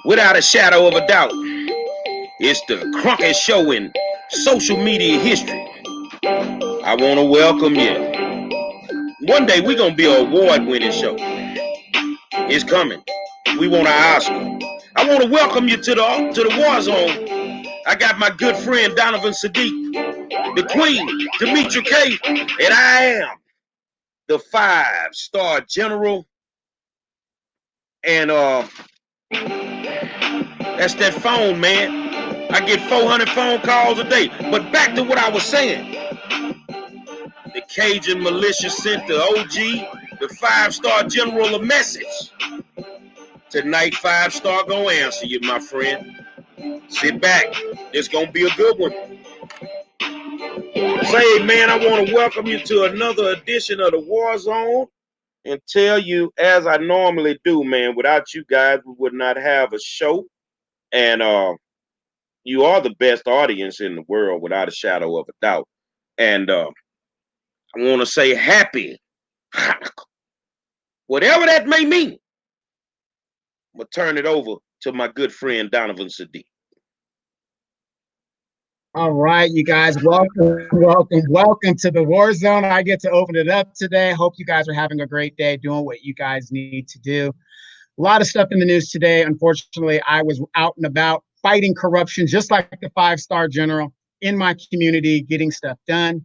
Without a shadow of a doubt, it's the Cronkite Show in social media history. I want to welcome you. One day we're going to be an award-winning show. It's coming. We want an Oscar. I want to welcome you to the war zone. I got my good friend Donovan Sadiq, the Queen, Demetri K, and I am the 5-star general. And that's that phone, man. I get 400 phone calls a day. But back to what I was saying. The Cajun Militia sent the OG, the 5-star general, a message. Tonight, 5-star gonna answer you, my friend. Sit back. It's gonna be a good one. Say, man, I want to welcome you to another edition of the War Zone and tell you, as I normally do, man, without you guys, we would not have a show. And you are the best audience in the world, without a shadow of a doubt. And I want to say happy Hanukkah. Whatever that may mean. I'm going to turn it over to my good friend, Donovan Sadiq. All right, you guys, welcome to the War Zone. I get to open it up today. Hope you guys are having a great day doing what you guys need to do. A lot of stuff in the news today. Unfortunately, I was out and about fighting corruption, just like the 5-star general in my community, getting stuff done.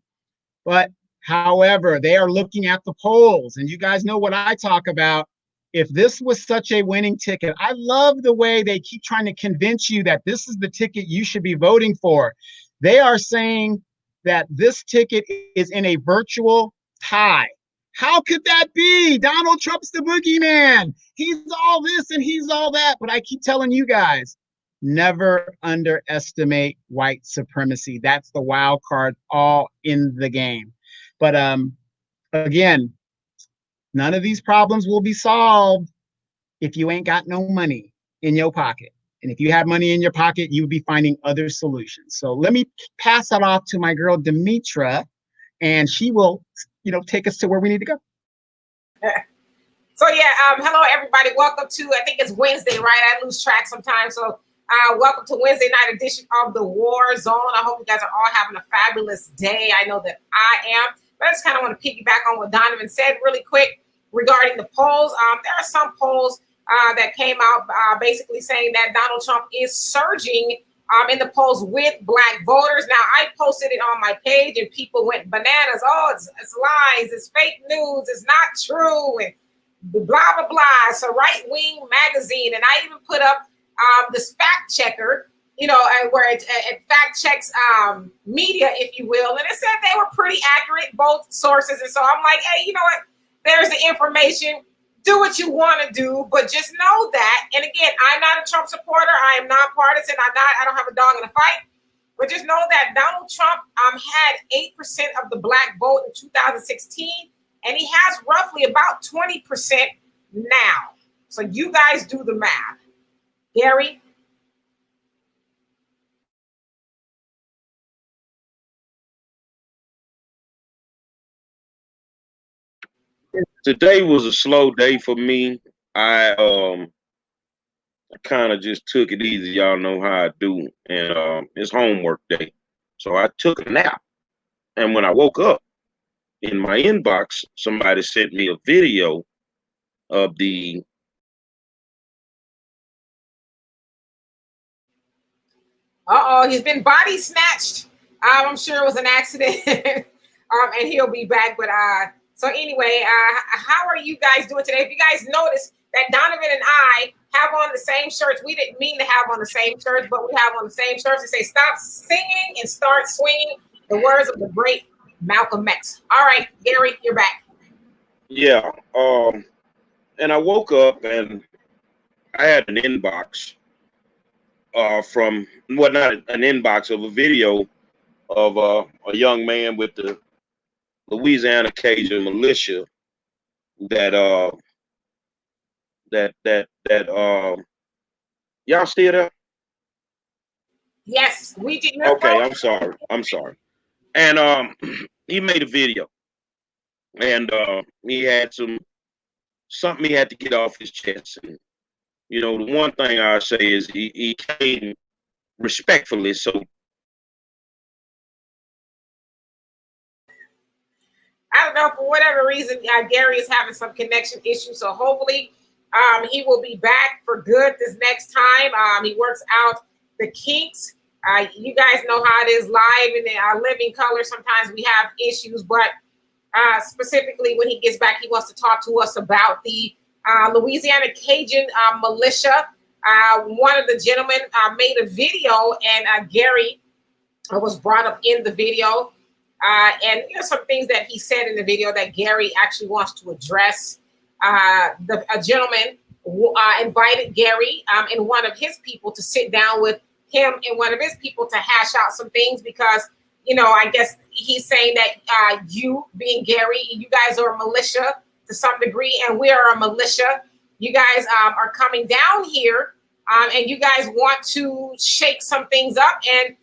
But however, they are looking at the polls, and you guys know what I talk about. If this was such a winning ticket, I love the way they keep trying to convince you that this is the ticket you should be voting for. They are saying that this ticket is in a virtual tie. How could that be? Donald Trump's the boogeyman. He's all this and he's all that. But I keep telling you guys, never underestimate white supremacy. That's the wild card all in the game. But again, none of these problems will be solved if you ain't got no money in your pocket. And if you have money in your pocket, you would be finding other solutions. So let me pass that off to my girl, Demetra, and she will, take us to where we need to go. So yeah, hello everybody. Welcome to, I think it's Wednesday, right? I lose track sometimes. So welcome to Wednesday night edition of the War Zone. I hope you guys are all having a fabulous day. I know that I am. But I just kind of want to piggyback on what Donovan said really quick regarding the polls. There are some polls that came out basically saying that Donald Trump is surging in the polls with black voters. Now, I posted it on my page and people went bananas. Oh, it's lies. It's fake news. It's not true. And blah, blah, blah. It's a right-wing magazine. And I even put up this fact checker, where it fact checks media, if you will. And it said they were pretty accurate, both sources. And so I'm like, hey, you know what? There's the information. Do what you want to do, but just know that. And again, I'm not a Trump supporter. I am nonpartisan. I don't have a dog in the fight. But just know that Donald Trump had 8% of the black vote in 2016, and he has roughly about 20% now. So you guys do the math. Gary? Today was a slow day for me. I kind of just took it easy. Y'all know how I do. And it's homework day. So I took a nap. And when I woke up, in my inbox, somebody sent me a video of the he's been body snatched. I'm sure it was an accident. And he'll be back. But so anyway, how are you guys doing today? If you guys notice that Donovan and I have on the same shirts, we didn't mean to have on the same shirts, but we have on the same shirts that say "Stop singing and start swinging." The words of the great Malcolm X. All right, Gary, you're back. Yeah. And I woke up and I had an inbox not an inbox of a video of a young man with the Louisiana Cajun Militia that y'all still there? Yes, we did. Okay, I'm sorry. And he made a video, and he had something he had to get off his chest, and You know, the one thing I say is he came respectfully. So I don't know, for whatever reason, Gary is having some connection issues. So hopefully he will be back for good this next time. He works out the kinks. You guys know how it is live in the living color. Sometimes we have issues, but specifically when he gets back, he wants to talk to us about the Louisiana Cajun Militia. One of the gentlemen made a video, and Gary was brought up in the video. And some things that he said in the video that Gary actually wants to address. A gentleman invited Gary and one of his people to sit down with him and one of his people to hash out some things because, I guess he's saying that you, being Gary, you guys are a militia to some degree, and we are a militia. You guys are coming down here and you guys want to shake some things up. And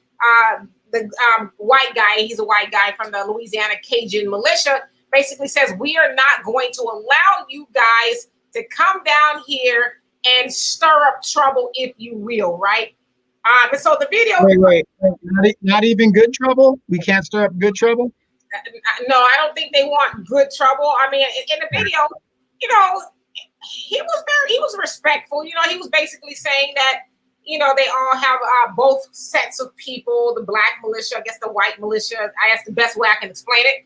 the white guy, he's a white guy from the Louisiana Cajun Militia, basically says, we are not going to allow you guys to come down here and stir up trouble, if you will, right? And so the video... Wait. Not even good trouble? We can't stir up good trouble? No, I don't think they want good trouble. I mean, in the video, he was respectful. He was basically saying that, they all have both sets of people, the black militia, I guess the white militia. That's the best way I can explain it.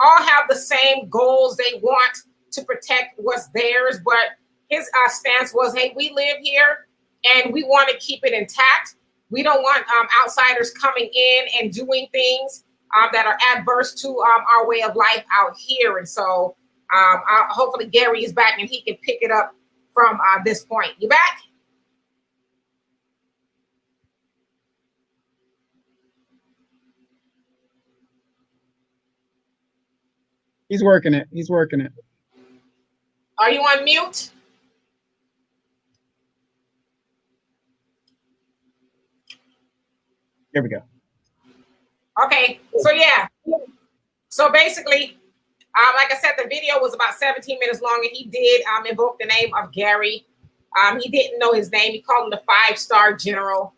All have the same goals. They want to protect what's theirs. But his stance was, hey, we live here and we want to keep it intact. We don't want outsiders coming in and doing things that are adverse to our way of life out here. And so hopefully Gary is back and he can pick it up from this point. You back? He's working it. Are you on mute? Here we go. Okay. So, yeah. So, basically, like I said, the video was about 17 minutes long, and he did invoke the name of Gary. He didn't know his name. He called him the 5-star general.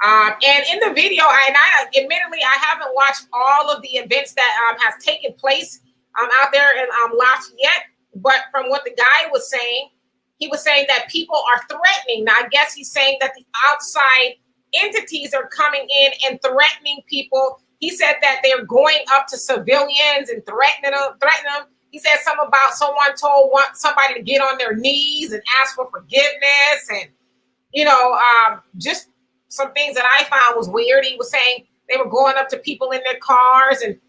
And in the video, admittedly, I haven't watched all of the events that has taken place out there in Lafayette. But from what the guy was saying, he was saying that people are threatening. Now, I guess he's saying that the outside entities are coming in and threatening people. He said that they're going up to civilians and threatening them. He said something about someone told somebody to get on their knees and ask for forgiveness. And, just some things that I found was weird. He was saying they were going up to people in their cars and,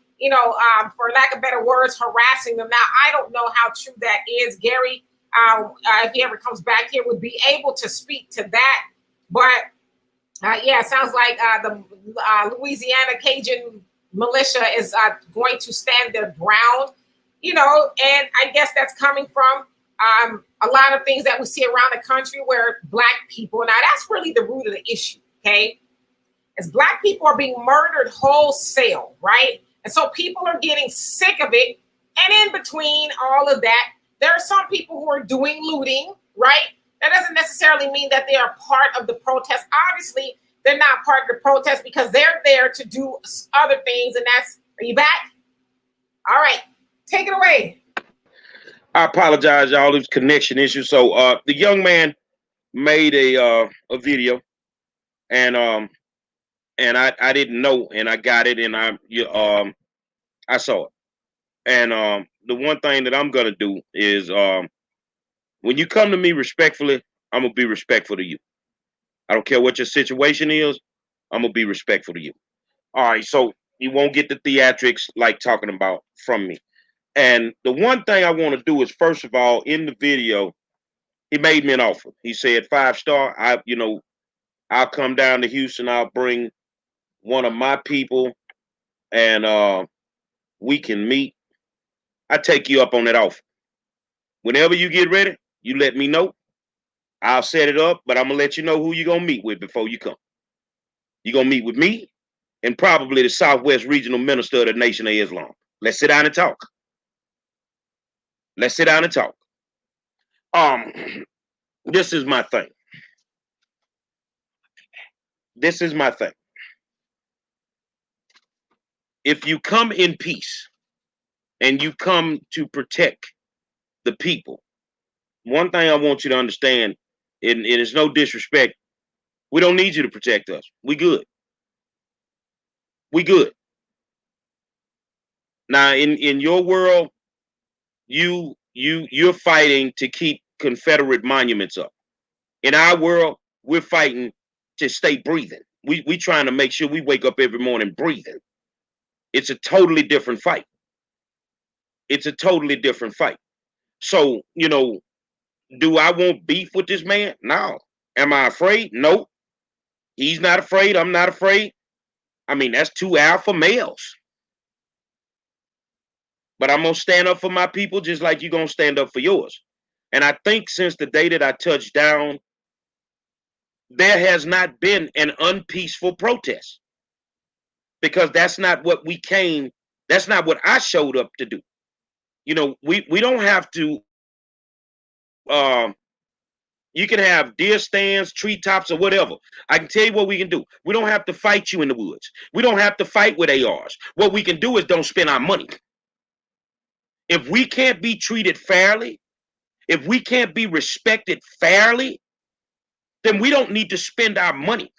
for lack of better words, harassing them. Now, I don't know how true that is. Gary, if he ever comes back here, would be able to speak to that. But, it sounds like the Louisiana Cajun Militia is going to stand their ground, and I guess that's coming from a lot of things that we see around the country where Black people, now that's really the root of the issue, okay? As Black people are being murdered wholesale, right? And so people are getting sick of it. And in between all of that, there are some people who are doing looting, right? That doesn't necessarily mean that they are part of the protest. Obviously, they're not part of the protest because they're there to do other things. And that's, are you back? All right, take it away. I apologize, y'all. There's connection issues. So the young man made a video, and I didn't know, and I got it, and I saw it. And the one thing that I'm gonna do is when you come to me respectfully, I'm gonna be respectful to you. I don't care what your situation is. I'm gonna be respectful to you. All right, so you won't get the theatrics like talking about from me. And the one thing I want to do is, first of all, in the video, he made me an offer. He said 5-star. I'll come down to Houston. I'll bring one of my people, and we can meet. I take you up on that offer. Whenever you get ready, you let me know. I'll set it up, but I'm gonna let you know who you're gonna meet with before you come. You're gonna meet with me and probably the Southwest Regional Minister of the Nation of Islam. Let's sit down and talk. Let's sit down and talk. This is my thing. This is my thing. If you come in peace and you come to protect the people, one thing I want you to understand, and it is no disrespect, we don't need you to protect us. We good. We good. Now, in your world, you're fighting to keep Confederate monuments up. In our world, we're fighting to stay breathing. We trying to make sure we wake up every morning breathing. It's a totally different fight. It's a totally different fight. So, do I want beef with this man? No. Am I afraid? No. He's not afraid. I'm not afraid. I mean, that's two alpha males. But I'm going to stand up for my people just like you're going to stand up for yours. And I think since the day that I touched down, there has not been an unpeaceful protest, because that's not what we came. That's not what I showed up to do. We don't have to. You can have deer stands, treetops, or whatever. I can tell you what we can do. We don't have to fight you in the woods. We don't have to fight with ARs. What we can do is don't spend our money. If we can't be treated fairly, if we can't be respected fairly, then we don't need to spend our money.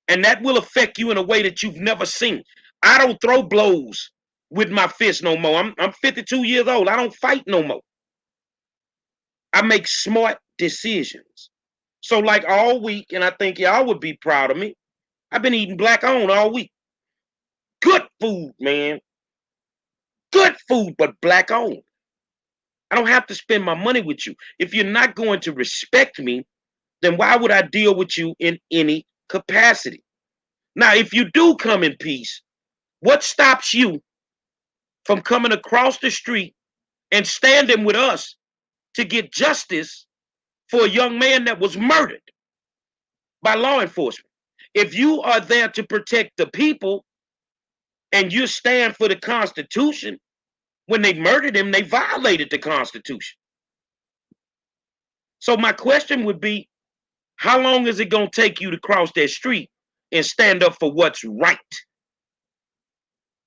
And that will affect you in a way that you've never seen. I don't throw blows with my fist no more. I'm 52 years old. I don't fight no more. I make smart decisions. So like all week, and I think y'all would be proud of me, I've been eating black owned all week. Good food, man. Good food, but black owned. I don't have to spend my money with you. If you're not going to respect me, then why would I deal with you in any capacity? Now, if you do come in peace, what stops you from coming across the street and standing with us to get justice for a young man that was murdered by law enforcement? If you are there to protect the people and you stand for the Constitution, when they murdered him, they violated the Constitution. So my question would be, how long is it going to take you to cross that street and stand up for what's right?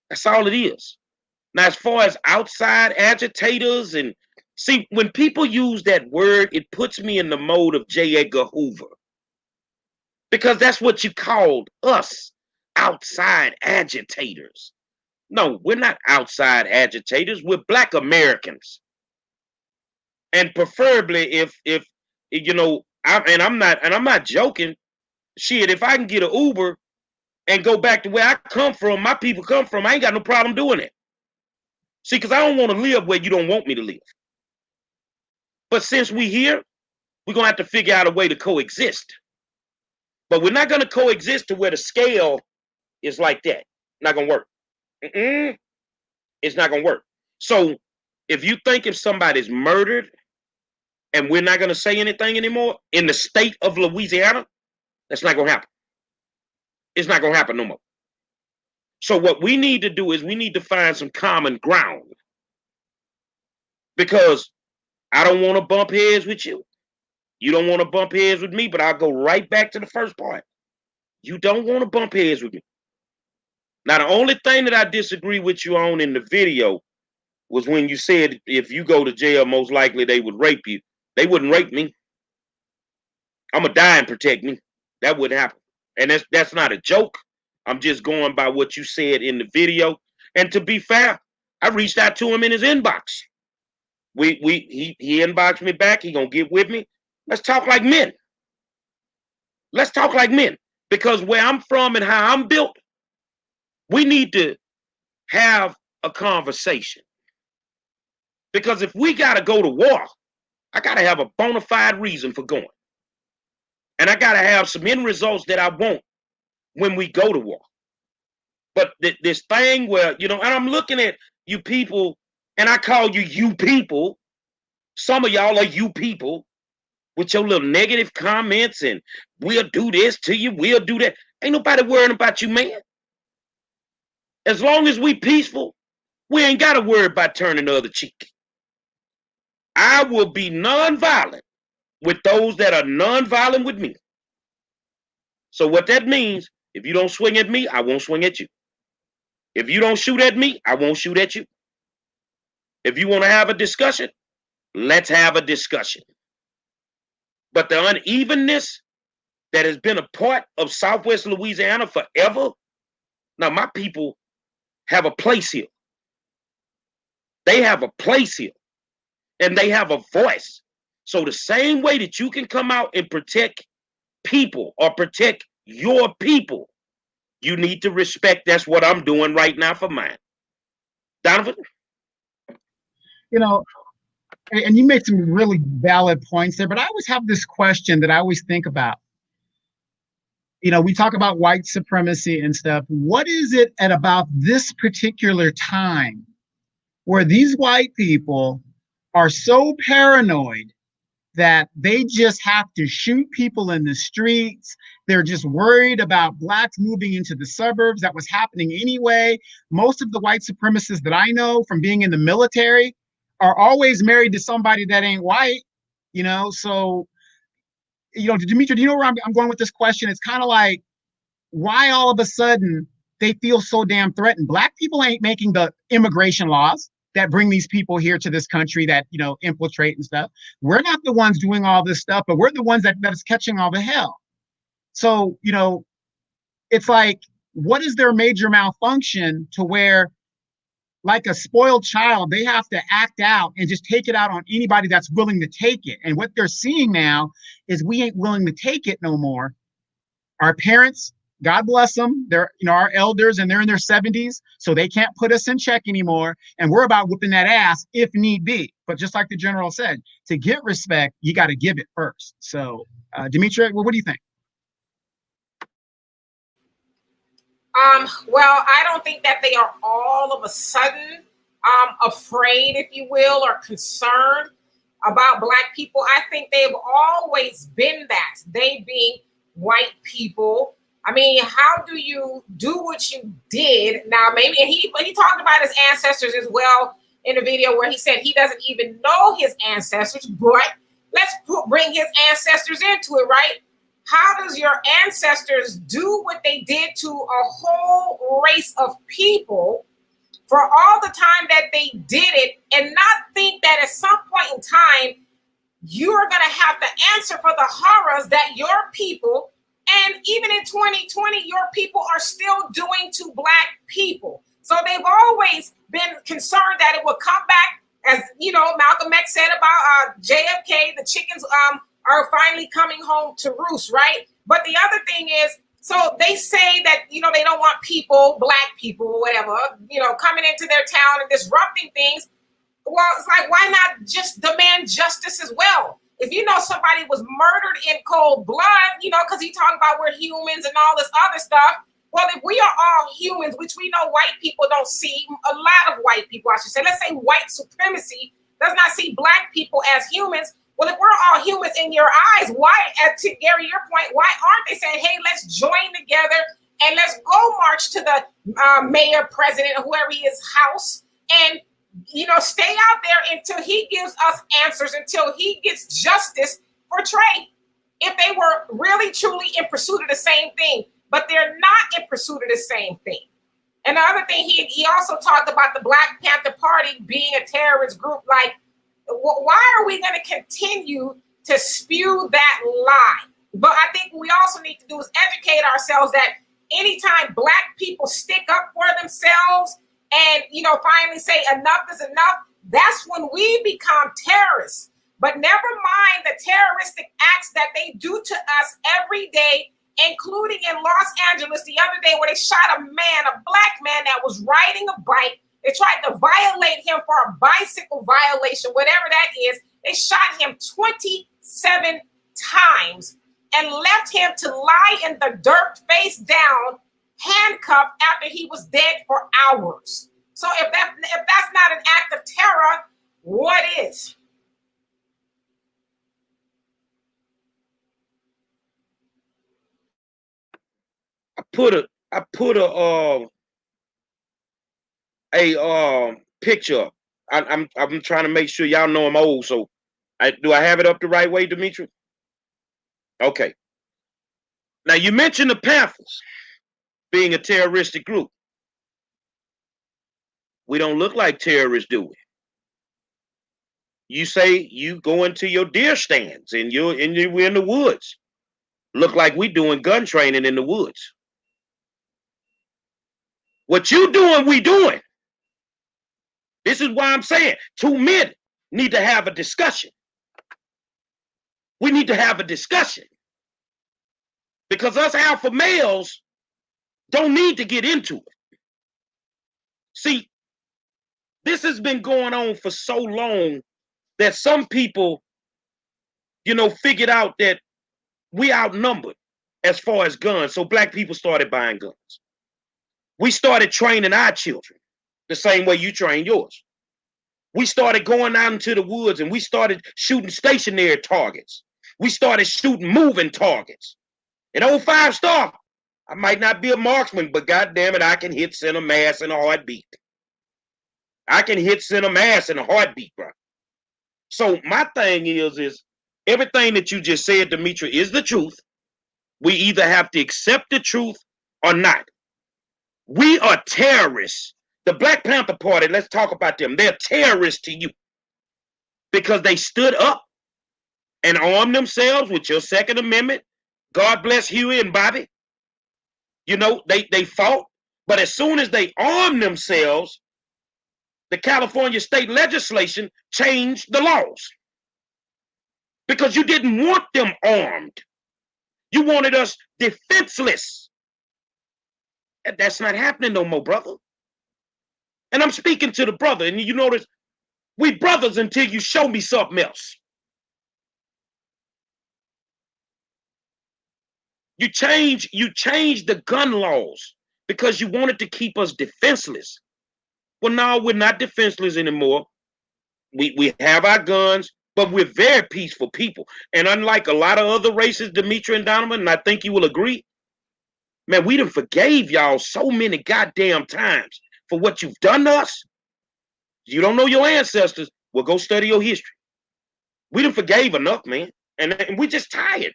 That's all it is. Now, as far as outside agitators, and see, when people use that word, it puts me in the mode of J. Edgar Hoover. Because that's what you called us, outside agitators. No, we're not outside agitators. We're Black Americans. And preferably if I'm not joking. Shit, if I can get an Uber and go back to where I come from, my people come from, I ain't got no problem doing it. See, because I don't want to live where you don't want me to live. But since we here, we're going to have to figure out a way to coexist. But we're not going to coexist to where the scale is like that. Not going to work. It's not going to work. So if you think if somebody's murdered and we're not going to say anything anymore in the state of Louisiana, that's not going to happen. It's not going to happen no more. So what we need to do is we need to find some common ground, because I don't want to bump heads with you. You don't want to bump heads with me, but I'll go right back to the first part. You don't want to bump heads with me. Now, the only thing that I disagree with you on in the video was when you said if you go to jail, most likely they would rape you. They wouldn't rape me. I'm going to die and protect me. That wouldn't happen. And that's not a joke. I'm just going by what you said in the video. And to be fair, I reached out to him in his inbox. He inboxed me back. He gonna get with me. Let's talk like men. Let's talk like men. Because where I'm from and how I'm built, we need to have a conversation. Because if we gotta go to war, I gotta have a bona fide reason for going. And I gotta have some end results that I want when we go to war. But this thing where, and I'm looking at you people, and I call you people. Some of y'all are you people with your little negative comments and we'll do this to you, we'll do that. Ain't nobody worrying about you, man. As long as we peaceful, we ain't got to worry about turning the other cheek. I will be nonviolent with those that are nonviolent with me. So what that means, if you don't swing at me, I won't swing at you. If you don't shoot at me, I won't shoot at you. If you want to have a discussion, let's have a discussion. But the unevenness that has been a part of Southwest Louisiana forever, now my people have a place here. They have a place here. And they have a voice. So the same way that you can come out and protect people or protect your people, you need to respect. That's what I'm doing right now for mine. Donovan? You know, and you made some really valid points there, but I always have this question that I always think about. You know, we talk about white supremacy and stuff. What is it at about this particular time where these white people are so paranoid that they just have to shoot people in the streets? They're just worried about blacks moving into the suburbs. That was happening anyway. Most of the white supremacists that I know from being in the military are always married to somebody that ain't white, you know? So, you know, Demetri, do you know where I'm going with this question? It's kind of like, why all of a sudden they feel so damn threatened? Black people ain't making the immigration laws that bring these people here to this country that, you know, infiltrate and stuff. We're not the ones doing all this stuff, but we're the ones that is catching all the hell. So, you know, it's like, what is their major malfunction to where, like a spoiled child, they have to act out and just take it out on anybody that's willing to take it? And what they're seeing now is we ain't willing to take it no more. Our parents, God bless them, they're, you know, our elders, and they're in their 70s, so they can't put us in check anymore. And we're about whipping that ass if need be. But just like the general said, to get respect, you got to give it first. So, Demetri, well, what do you think? Well, I don't think that they are all of a sudden afraid, if you will, or concerned about Black people. I think they've always been that, they being white people. I mean, how do you do what you did? Now, maybe he talked about his ancestors as well in a video where he said he doesn't even know his ancestors, but let's bring his ancestors into it, right? How does your ancestors do what they did to a whole race of people for all the time that they did it, and not think that at some point in time you are going to have to answer for the horrors that your people, and even in 2020, your people are still doing to Black people? So they've always been concerned that it will come back, as you know, Malcolm X said about JFK, the chickens are finally coming home to roost, right? But the other thing is, so they say that, you know, they don't want people, Black people or whatever, you know, coming into their town and disrupting things. Well, it's like, why not just demand justice as well? If you know somebody was murdered in cold blood, you know, because he talking about we're humans and all this other stuff. Well, if we are all humans, which we know white people don't see, a lot of white people, I should say, let's say white supremacy does not see Black people as humans. Well, if we're all humans in your eyes, why, to Gary, your point, why aren't they saying, hey, let's join together and let's go march to the mayor, president, or whoever he is, house, and, you know, stay out there until he gives us answers, until he gets justice for Trey? If they were really, truly in pursuit of the same thing, but they're not in pursuit of the same thing. And the other thing, he also talked about the Black Panther Party being a terrorist group. Like, why are we going to continue to spew that lie? But I think what we also need to do is educate ourselves that anytime Black people stick up for themselves and, you know, finally say enough is enough, that's when we become terrorists. But never mind the terroristic acts that they do to us every day, including in Los Angeles the other day where they shot a Black man that was riding a bike. They tried to violate him for a bicycle violation, whatever that is. They shot him 27 times and left him to lie in the dirt face down, handcuffed after he was dead for hours. So if that's not an act of terror, what is? I put a picture up. I'm trying to make sure y'all know I'm old. So do I have it up the right way, Demetri? Okay. Now, you mentioned the Panthers being a terroristic group. We don't look like terrorists, do we? You say you go into your deer stands and we're in the woods. Look like we doing gun training in the woods. What you doing, we doing. This is why I'm saying two men need to have a discussion. We need to have a discussion. Because us alpha males don't need to get into it. See, this has been going on for so long that some people, figured out that we outnumbered as far as guns. So black people started buying guns. We started training our children the same way you train yours. We started going out into the woods and we started shooting stationary targets. We started shooting moving targets. In old 5-star, I might not be a marksman, but goddamn it, I can hit center mass in a heartbeat. I can hit center mass in a heartbeat, bro. So my thing is everything that you just said, Demetri, is the truth. We either have to accept the truth or not. We are terrorists. The Black Panther Party, let's talk about them. They're terrorists to you because they stood up and armed themselves with your Second Amendment. God bless Huey and Bobby. They fought, but as soon as they armed themselves, the California state legislation changed the laws because you didn't want them armed. You wanted us defenseless. And that's not happening no more, brother. And I'm speaking to the brother, and you notice we brothers until you show me something else. You change the gun laws because you wanted to keep us defenseless. Well, no, we're not defenseless anymore. We have our guns, but we're very peaceful people. And unlike a lot of other races, Demetri and Donovan, and I think you will agree, man, we done forgave y'all so many goddamn times for what you've done to us. You don't know your ancestors, well, go study your history. We done forgave enough, man. And we just tired.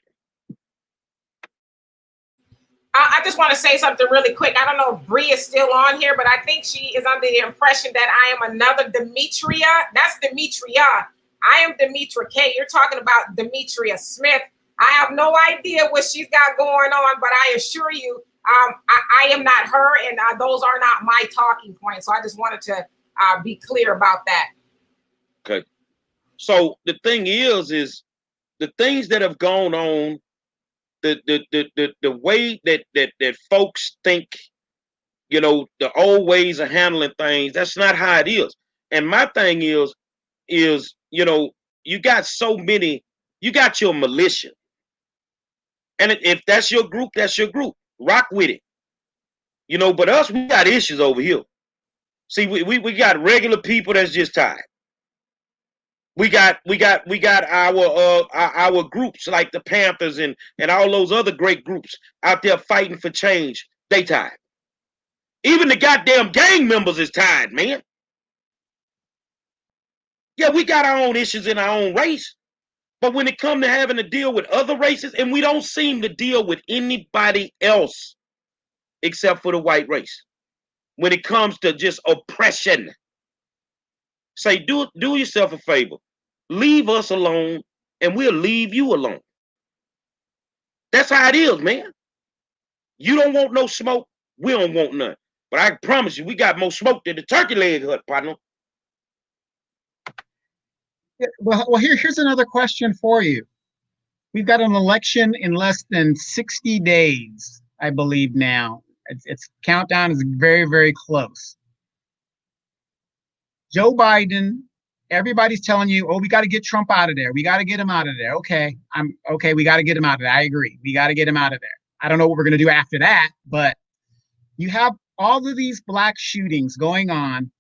I just want to say something really quick. I don't know if Bree is still on here, but I think she is under the impression that I am another Demetria. That's Demetria. I am Demetra K. You're talking about Demetria Smith. I have no idea what she's got going on, but I assure you, I am not her, and those are not my talking points. So I just wanted to be clear about that. Okay. So the thing is the things that have gone on, the way that folks think, the old ways of handling things, that's not how it is. And my thing is, you got so many, you got your militia. And if that's your group, that's your group. Rock with it. But us, we got issues over here. See, we got regular people that's just tired. We got our groups like the Panthers and all those other great groups out there fighting for change. They tired. Even the goddamn gang members is tired, man. Yeah, we got our own issues in our own race. But when it comes to having to deal with other races, and we don't seem to deal with anybody else except for the white race. When it comes to just oppression, say, do yourself a favor. Leave us alone, and we'll leave you alone. That's how it is, man. You don't want no smoke, we don't want none. But I promise you, we got more smoke than the turkey leg hut, partner. Well, here's another question for you. We've got an election in less than 60 days, I believe now. Its countdown is very, very close. Joe Biden, everybody's telling you, oh, we got to get Trump out of there. We got to get him out of there. Okay, we got to get him out of there. I agree. We got to get him out of there. I don't know what we're going to do after that, but you have all of these black shootings going on,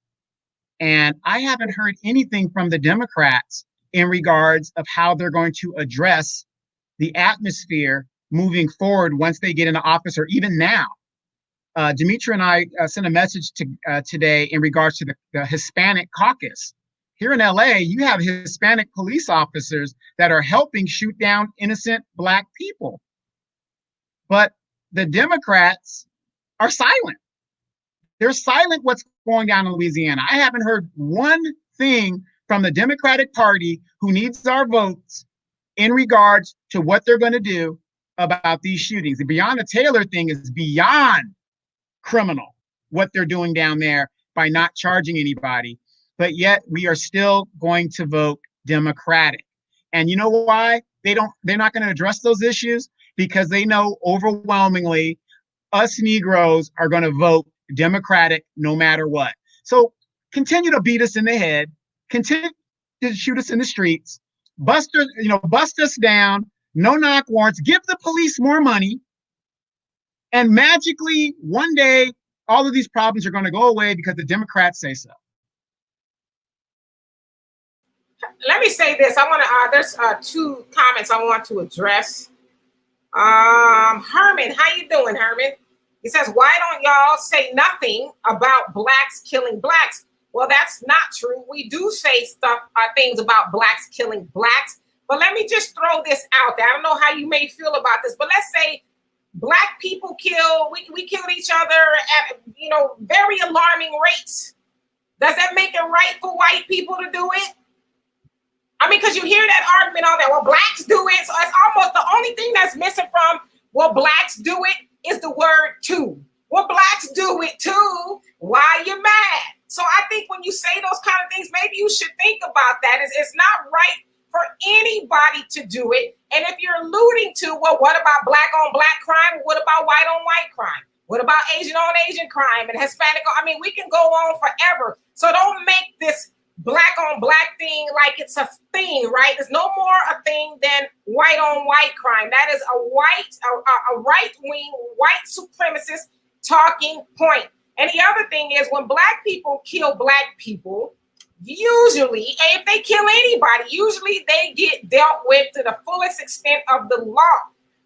and I haven't heard anything from the Democrats in regards of how they're going to address the atmosphere moving forward once they get into office, or even now. Demetri and I sent a message today in regards to the Hispanic caucus. here in LA, you have Hispanic police officers that are helping shoot down innocent Black people. But the Democrats are silent. They're silent what's going down in Louisiana. I haven't heard one thing from the Democratic Party, who needs our votes, in regards to what they're going to do about these shootings. The Breonna Taylor thing is beyond criminal, what they're doing down there by not charging anybody. But yet we are still going to vote Democratic. And you know why? They're not going to address those issues, because they know overwhelmingly us Negroes are going to vote Democratic no matter what. So continue to beat us in the head, continue to shoot us in the streets, bust us down, no knock warrants, give the police more money, and magically one day all of these problems are going to go away because the Democrats say so. Let me say this. I want to. There's two comments I want to address. Herman, how you doing, Herman? He says, why don't y'all say nothing about Blacks killing Blacks? Well, that's not true. We do say things about Blacks killing Blacks. But let me just throw this out there. I don't know how you may feel about this, but let's say Black people we killed each other at, very alarming rates. Does that make it right for white people to do it? I mean, because you hear that argument all that, well, Blacks do it. So it's almost the only thing that's missing from, well, Blacks do it is the word too. Well, Blacks do it too. Why are you mad? So I think when you say those kind of things, maybe you should think about that. It's not right for anybody to do it. And if you're alluding to, well, what about Black on Black crime? What about white on white crime? What about Asian on Asian crime and Hispanic? I mean, we can go on forever. So don't make this Black on Black thing like it's a thing, right? It's no more a thing than white on white crime. That is a right-wing, white supremacist talking point. And the other thing is, when Black people kill Black people, usually, if they kill anybody, usually they get dealt with to the fullest extent of the law.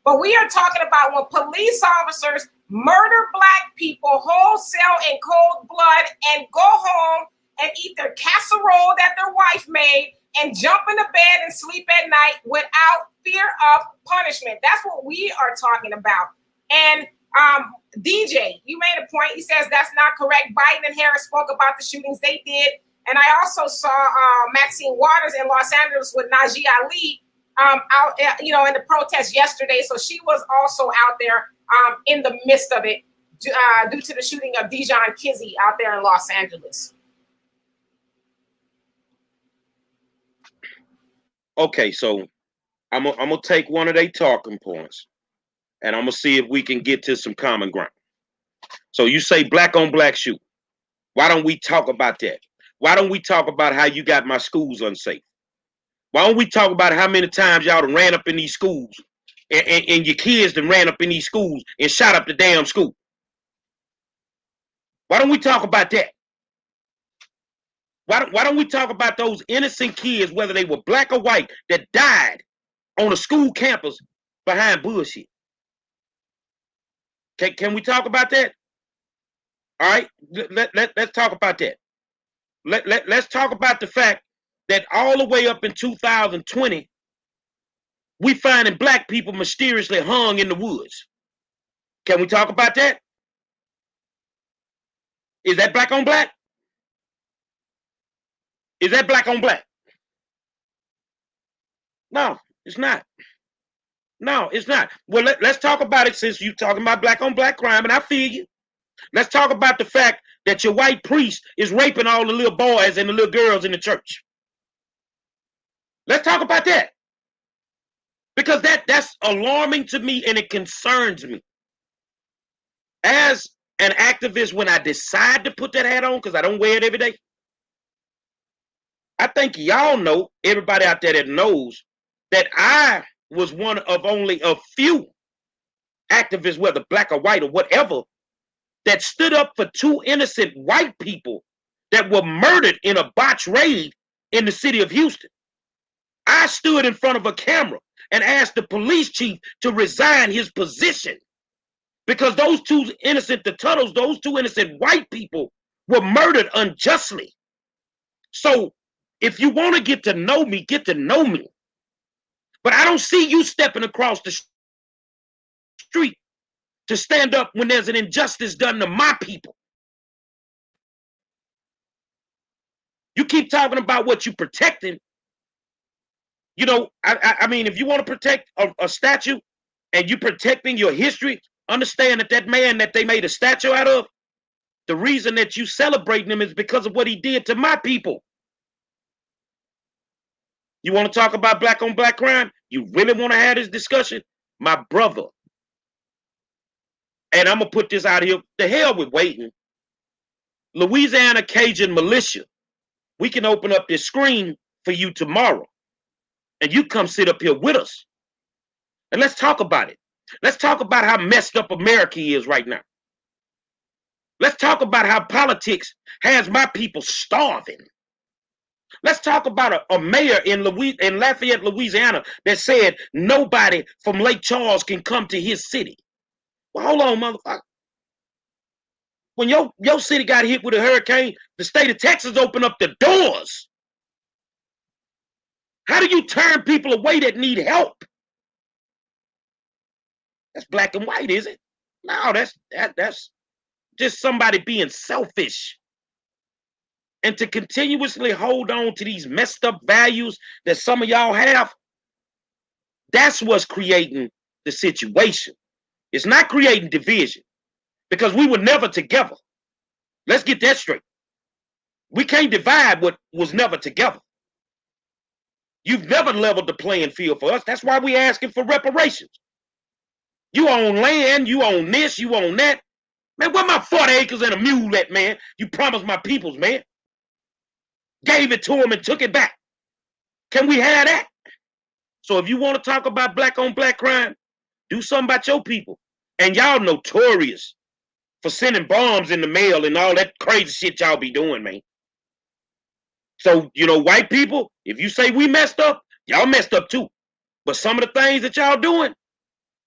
But we are talking about when police officers murder Black people wholesale in cold blood and go home and eat their casserole that their wife made and jump in the bed and sleep at night without fear of punishment. That's what we are talking about. And DJ, you made a point. He says that's not correct. Biden and Harris spoke about the shootings they did. And I also saw Maxine Waters in Los Angeles with Najee Ali out, in the protest yesterday. So she was also out there in the midst of it due to the shooting of Dijon Kizzee out there in Los Angeles. Okay, so I'm gonna take one of their talking points, and I'm gonna see if we can get to some common ground. So you say Black on Black shoot. Why don't we talk about that? Why don't we talk about how you got my schools unsafe? Why don't we talk about how many times y'all done ran up in these schools and your kids done ran up in these schools and shot up the damn school? Why don't we talk about that? Why don't we talk about those innocent kids, whether they were Black or white, that died on a school campus behind bullshit? Can we talk about that? All right, let's talk about that. Let's talk about the fact that all the way up in 2020, we finding Black people mysteriously hung in the woods. Can we talk about that? Is that Black on Black? Is that Black on Black? No, it's not. No, it's not. Well, let's talk about it, since you're talking about Black on Black crime, and I feel you. Let's talk about the fact that your white priest is raping all the little boys and the little girls in the church. Let's talk about that. Because that's alarming to me, and it concerns me. As an activist, when I decide to put that hat on, because I don't wear it every day, I think y'all know, everybody out there that knows, that I was one of only a few activists, whether Black or white or whatever, that stood up for two innocent white people that were murdered in a botched raid in the city of Houston. I stood in front of a camera and asked the police chief to resign his position because those two innocent white people were murdered unjustly. So If you want to get to know me, get to know me. But I don't see you stepping across the street to stand up when there's an injustice done to my people. You keep talking about what you're protecting. You know, I mean, if you want to protect a statue and you're protecting your history, understand that that man that they made a statue out of, the reason that you celebrating him is because of what he did to my people. You want to talk about black on black crime? You really want to have this discussion? My brother. And I'm going to put this out here. The hell with waiting. Louisiana Cajun Militia. We can open up this screen for you tomorrow. And you come sit up here with us. And let's talk about it. Let's talk about how messed up America is right now. Let's talk about how politics has my people starving. Let's talk about a mayor in Lafayette, Louisiana that said nobody from Lake Charles can come to his city. Well, hold on, motherfucker. When your city got hit with a hurricane, the state of Texas opened up the doors. How do you turn people away that need help? That's black and white, is it? No, that's just somebody being selfish. And to continuously hold on to these messed up values that some of y'all have, that's what's creating the situation. It's not creating division, because we were never together. Let's get that straight. We can't divide what was never together. You've never leveled the playing field for us. That's why we're asking for reparations. You own land, you own this, you own that. Man, where my 40 acres and a mule at, man? You promised my peoples, man. Gave it to them and took it back. Can we have that? So if you want to talk about black on black crime, do something about your people. And y'all notorious for sending bombs in the mail and all that crazy shit y'all be doing, man. So, you know, white people, if you say we messed up, y'all messed up too. But some of the things that y'all doing,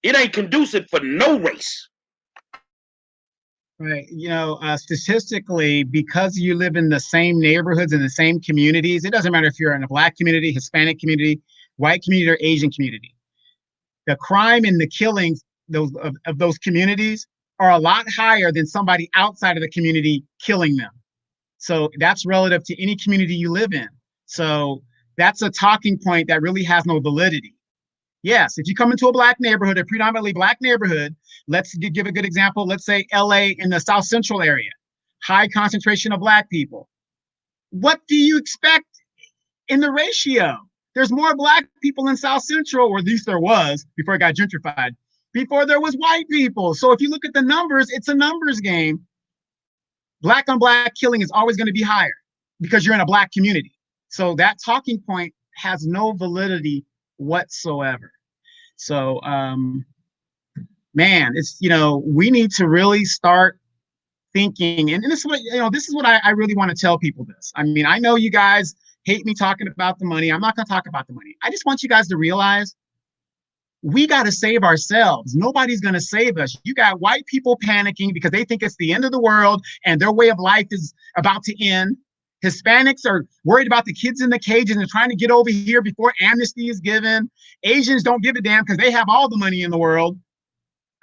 it ain't conducive for no race. Right. You know, statistically, because you live in the same neighborhoods and the same communities, it doesn't matter if you're in a black community, Hispanic community, white community, or Asian community. The crime and the killings of those communities are a lot higher than somebody outside of the community killing them. So that's relative to any community you live in. So that's a talking point that really has no validity. Yes, if you come into a black neighborhood, a predominantly black neighborhood, let's give a good example. Let's say LA in the South Central area, high concentration of black people. What do you expect in the ratio? There's more black people in South Central, or at least there was before it got gentrified, before there was white people. So if you look at the numbers, it's a numbers game. Black on black killing is always going to be higher because you're in a black community. So that talking point has no validity whatsoever. So, man, it's, you know, we need to really start thinking, and this is what, you know, this is what I really want to tell people this. I mean, I know you guys hate me talking about the money. I'm not going to talk about the money. I just want you guys to realize we got to save ourselves. Nobody's going to save us. You got white people panicking because they think it's the end of the world and their way of life is about to end. Hispanics are worried about the kids in the cages and trying to get over here before amnesty is given. Asians don't give a damn because they have all the money in the world.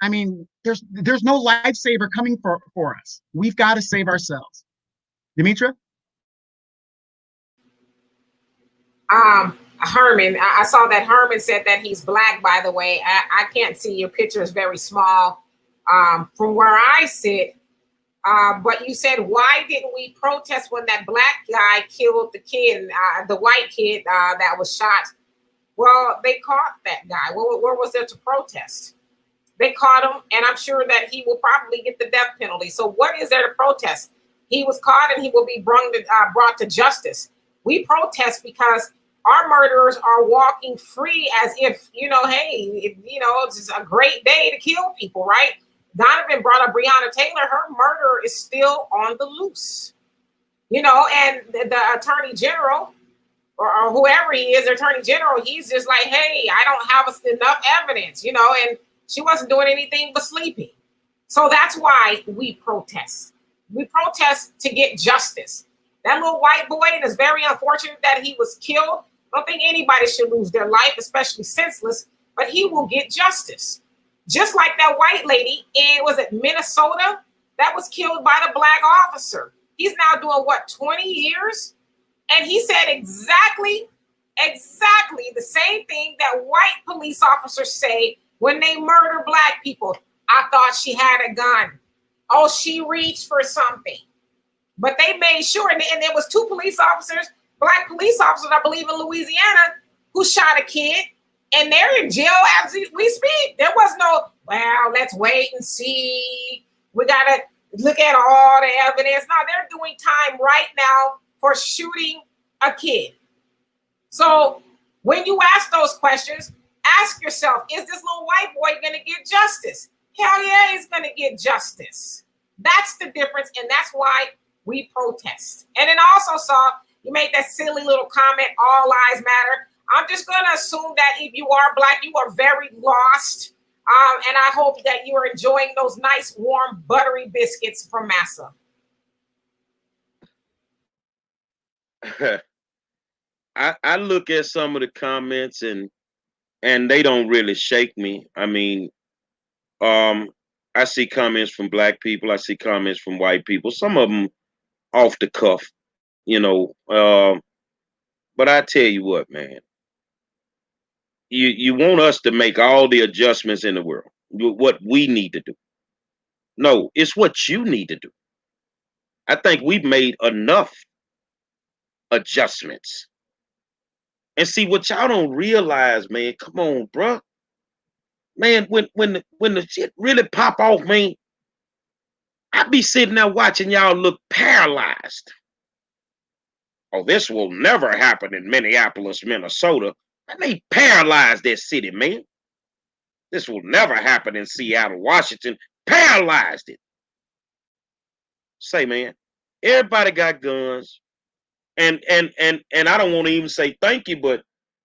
I mean, there's no lifesaver coming for us. We've got to save ourselves. Demetra? Herman, I saw that Herman said that he's black, by the way. I can't see, your picture is very small from where I sit. But you said, why didn't we protest when that black guy killed the kid, the white kid that was shot? Well, they caught that guy. Where was there to protest? They caught him, and I'm sure that he will probably get the death penalty. So what is there to protest? He was caught, and he will be brought to justice. We protest because our murderers are walking free as if, you know, hey, you know, it's just a great day to kill people, right? Donovan brought up Breonna Taylor. Her murderer is still on the loose, you know, and the attorney general or whoever he is, the attorney general, he's just like, hey, I don't have enough evidence, you know, and she wasn't doing anything but sleeping. So that's why we protest. We protest to get justice. That little white boy, and it's very unfortunate that he was killed. I don't think anybody should lose their life, especially senseless, but he will get justice. Just like that white lady in, was it Minnesota, that was killed by the black officer. He's now doing what, 20 years? And he said exactly the same thing that white police officers say when they murder black people. I thought she had a gun. Oh, she reached for something. But they made sure, and there was 2 police officers, black police officers, I believe in Louisiana, who shot a kid, and they're in jail as we speak. There was no, well, let's wait and see. We got to look at all the evidence. No, they're doing time right now for shooting a kid. So when you ask those questions, ask yourself, is this little white boy going to get justice? Hell yeah, he's going to get justice. That's the difference, and that's why we protest. And then I also saw you made that silly little comment, all lives matter. I'm just going to assume that if you are black, you are very lost. And I hope that you are enjoying those nice, warm, buttery biscuits from Massa. I look at some of the comments and they don't really shake me. I mean, I see comments from black people. I see comments from white people. Some of them off the cuff, you know. But I tell you what, man, you want us to make all the adjustments in the world, what we need to do. No, it's what you need to do. I think we've made enough adjustments. And see, what y'all don't realize, man, come on, bruh. Man, when the shit really pop off, man, I be sitting there watching y'all look paralyzed. Oh, this will never happen in Minneapolis, Minnesota. They paralyzed that city, man. This will never happen in Seattle, Washington. Paralyzed it. Say, man, everybody got guns. And I don't want to even say thank you, but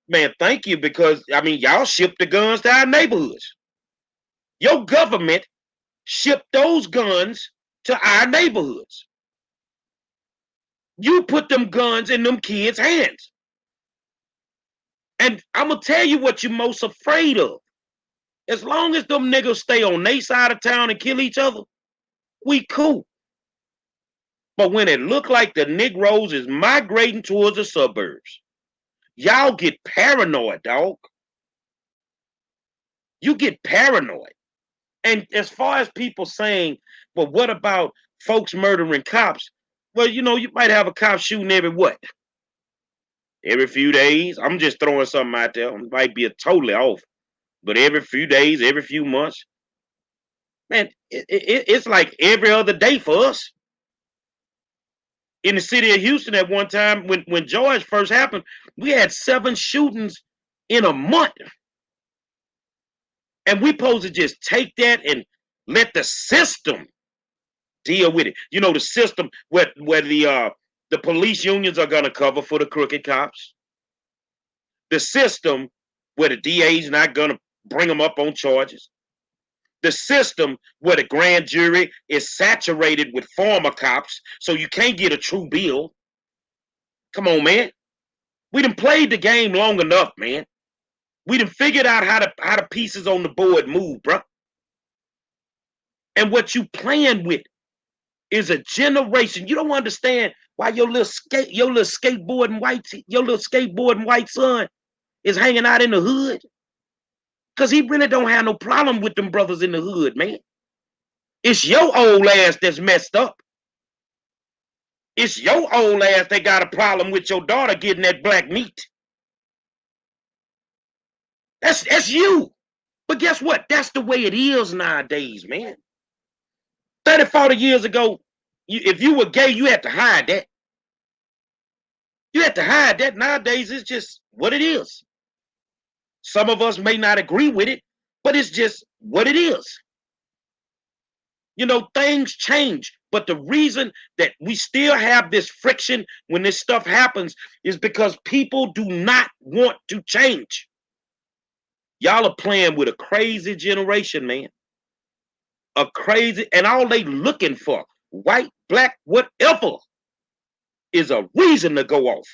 man, thank you, because I mean, y'all shipped the guns to our neighborhoods. Your government shipped those guns to our neighborhoods. You put them guns in them kids' hands. And I'm gonna tell you what you're most afraid of. As long as them niggas stay on their side of town and kill each other, we cool. But when it look like the Negroes is migrating towards the suburbs, y'all get paranoid, dog. You get paranoid. And as far as people saying, well, what about folks murdering cops? Well, you know, you might have a cop shooting every what? Every few days. I'm just throwing something out there. It might be a totally off. But every few days, every few months. Man, it's like every other day for us. In the city of Houston at one time, when George first happened, we had 7 shootings in a month. And we supposed to just take that and let the system deal with it. You know, the system where the police unions are gonna cover for the crooked cops. The system where the DA's not gonna bring them up on charges. The system where the grand jury is saturated with former cops, so you can't get a true bill. Come on, man. We done played the game long enough, man. We done figured out how the pieces on the board move, bro. And what you playing with is a generation. You don't understand why your little skateboarding white son is hanging out in the hood. Because he really don't have no problem with them brothers in the hood, man. It's your old ass that's messed up. It's your old ass that got a problem with your daughter getting that black meat. That's you. But guess what? That's the way it is nowadays, man. 30, 40 years ago, if you were gay, you had to hide that. You had to hide that. Nowadays, it's just what it is. Some of us may not agree with it, but it's just what it is. You know, things change, but the reason that we still have this friction when this stuff happens is because people do not want to change. Y'all are playing with a crazy generation, man. A crazy, and all they looking for, white, black, whatever. is a reason to go off.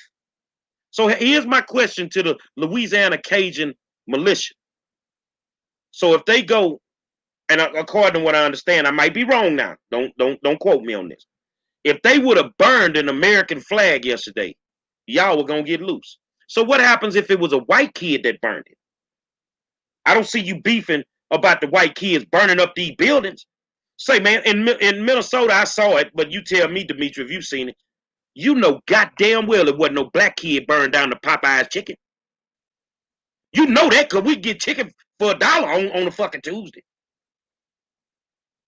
So here's my question to the Louisiana Cajun Militia. So if they go, and according to what I understand, I might be wrong now. Don't quote me on this. If they would have burned an American flag yesterday, y'all were gonna get loose. So what happens if it was a white kid that burned it? I don't see you beefing about the white kids burning up these buildings. Say, man, in Minnesota, I saw it, but you tell me, Demetri, if you've seen it, you know goddamn well it wasn't no black kid burned down the Popeye's chicken. You know that because we get chicken for $1 on a fucking Tuesday.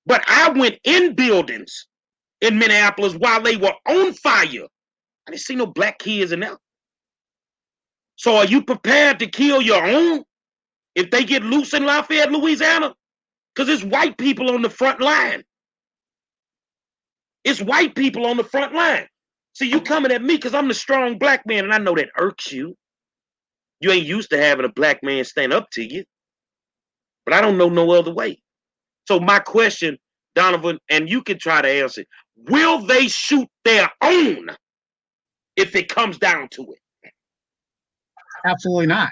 But I went in buildings in Minneapolis while they were on fire. I didn't see no black kids in there. So are you prepared to kill your own if they get loose in Lafayette, Louisiana? Because it's white people on the front line. It's white people on the front line. See, you coming at me because I'm the strong black man, and I know that irks you. You ain't used to having a black man stand up to you. But I don't know no other way. So my question, Donovan, and you can try to answer, will they shoot their own if it comes down to it? Absolutely not.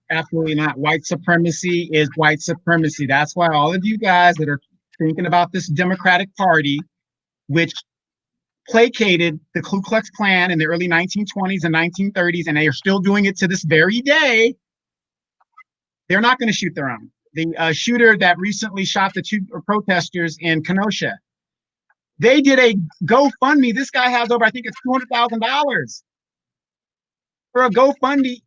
Absolutely not. White supremacy is white supremacy. That's why all of you guys that are thinking about this Democratic Party, which placated the Ku Klux Klan in the early 1920s and 1930s, and they are still doing it to this very day, they're not going to shoot their own. The shooter that recently shot the 2 protesters in Kenosha, they did a GoFundMe. This guy has over, I think it's $200,000 for a GoFundMe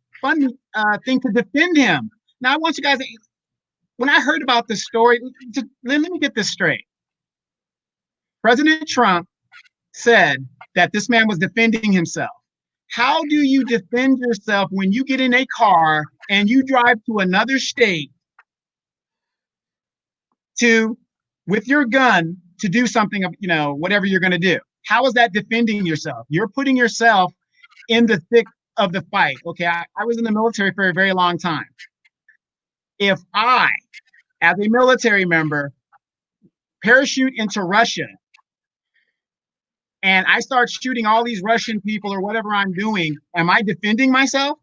thing to defend him. Now, I want you guys, when I heard about this story, let me get this straight. President Trump said that this man was defending himself. How do you defend yourself when you get in a car and you drive to another state with your gun to do something, whatever you're going to do? How is that defending yourself? You're putting yourself in the thick of the fight. Okay, I was in the military for a very long time. If I, as a military member, parachute into Russia and I start shooting all these Russian people or whatever I'm doing, am I defending myself?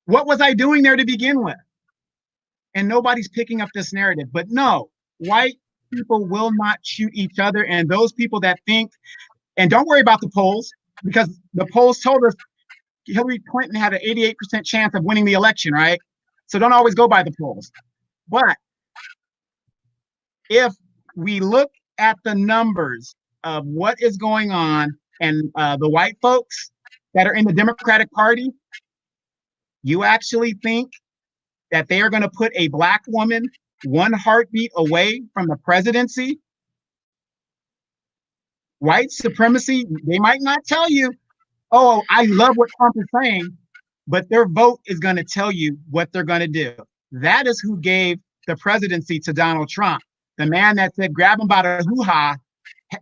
What was I doing there to begin with? And nobody's picking up this narrative. But no, white people will not shoot each other. And those people that think, and don't worry about the polls, because the polls told us Hillary Clinton had an 88% chance of winning the election, right? So don't always go by the polls. But if we look at the numbers of what is going on and the white folks that are in the Democratic Party, you actually think that they are going to put a black woman 1 heartbeat away from the presidency? White supremacy, they might not tell you, oh, I love what Trump is saying, but their vote is going to tell you what they're going to do. That is who gave the presidency to Donald Trump. The man that said, grab him by the hoo-ha.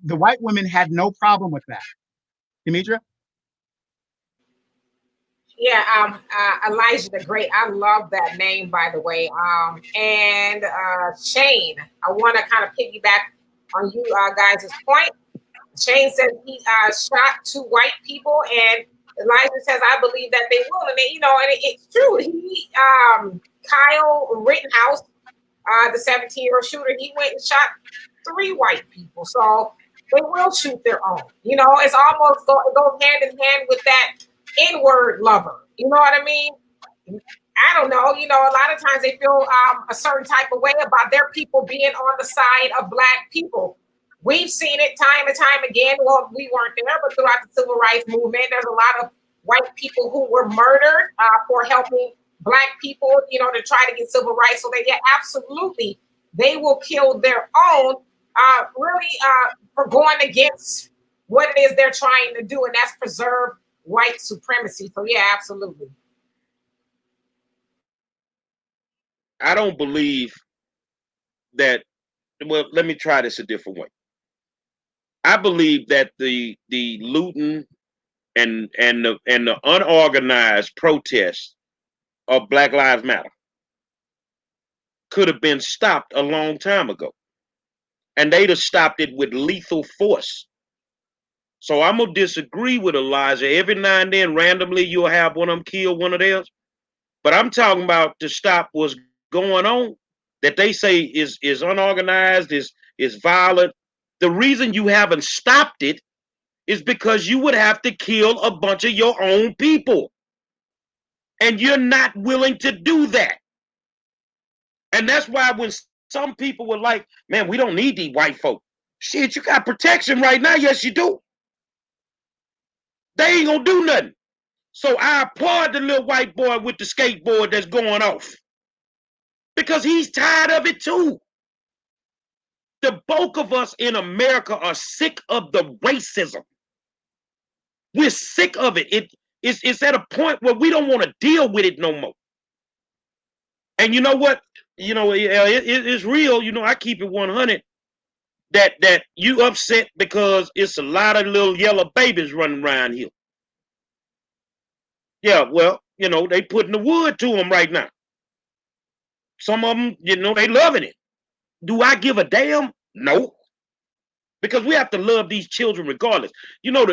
The white women had no problem with that. Demetria? Yeah, Elijah the Great. I love that name, by the way. And Shane, I want to kind of piggyback on you guys' point. Shane says he shot 2 white people, and Elijah says, I believe that they will. And it's true. Kyle Rittenhouse, the 17-year-old shooter, he went and shot 3 white people. So they will shoot their own. It's almost it goes hand in hand with that N-word lover. You know what I mean? I don't know. A lot of times they feel a certain type of way about their people being on the side of black people. We've seen it time and time again. Well, we weren't there, but throughout the civil rights movement, there's a lot of white people who were murdered for helping black people, to try to get civil rights. So absolutely, they will kill their own, for going against what it is they're trying to do, and that's preserve white supremacy. So yeah, absolutely. I don't believe that. Well, let me try this a different way. I believe that the looting and the unorganized protests of Black Lives Matter could have been stopped a long time ago, and they'd have stopped it with lethal force. So I'm gonna disagree with Elijah. Every now and then, randomly, you'll have one of them kill one of theirs. But I'm talking about to stop what's going on that they say is unorganized, is violent. The reason you haven't stopped it is because you would have to kill a bunch of your own people. And you're not willing to do that. And that's why when some people were like, man, we don't need these white folk. Shit, you got protection right now. Yes, you do. They ain't gonna do nothing. So I applaud the little white boy with the skateboard that's going off. Because he's tired of it too. The bulk of us in America are sick of the racism. We're sick of it. It's at a point where we don't want to deal with it no more. And you know what? You know, it's real. You know, I keep it 100 that you upset because it's a lot of little yellow babies running around here. Yeah, well, you know, they putting the wood to them right now. Some of them, you know, they loving it. Do I give a damn? No. Because we have to love these children regardless. You know,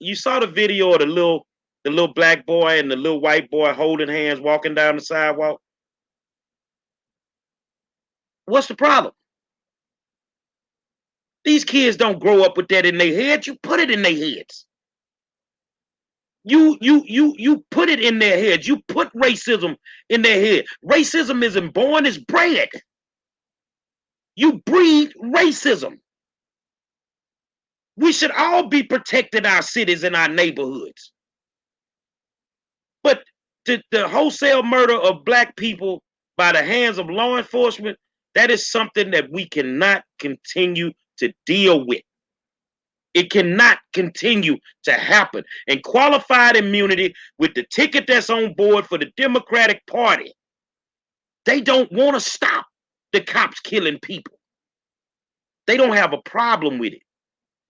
you saw the video of the little black boy and the little white boy holding hands walking down the sidewalk. What's the problem? These kids don't grow up with that in their heads. You put it in their heads. You put it in their heads. You put racism in their head. Racism isn't born, it's bred. You breed racism. We should all be protecting our cities and our neighborhoods. But the wholesale murder of black people by the hands of law enforcement, that is something that we cannot continue to deal with. It cannot continue to happen. And qualified immunity with the ticket that's on board for the Democratic Party, they don't want to stop the cops killing people. They don't have a problem with it.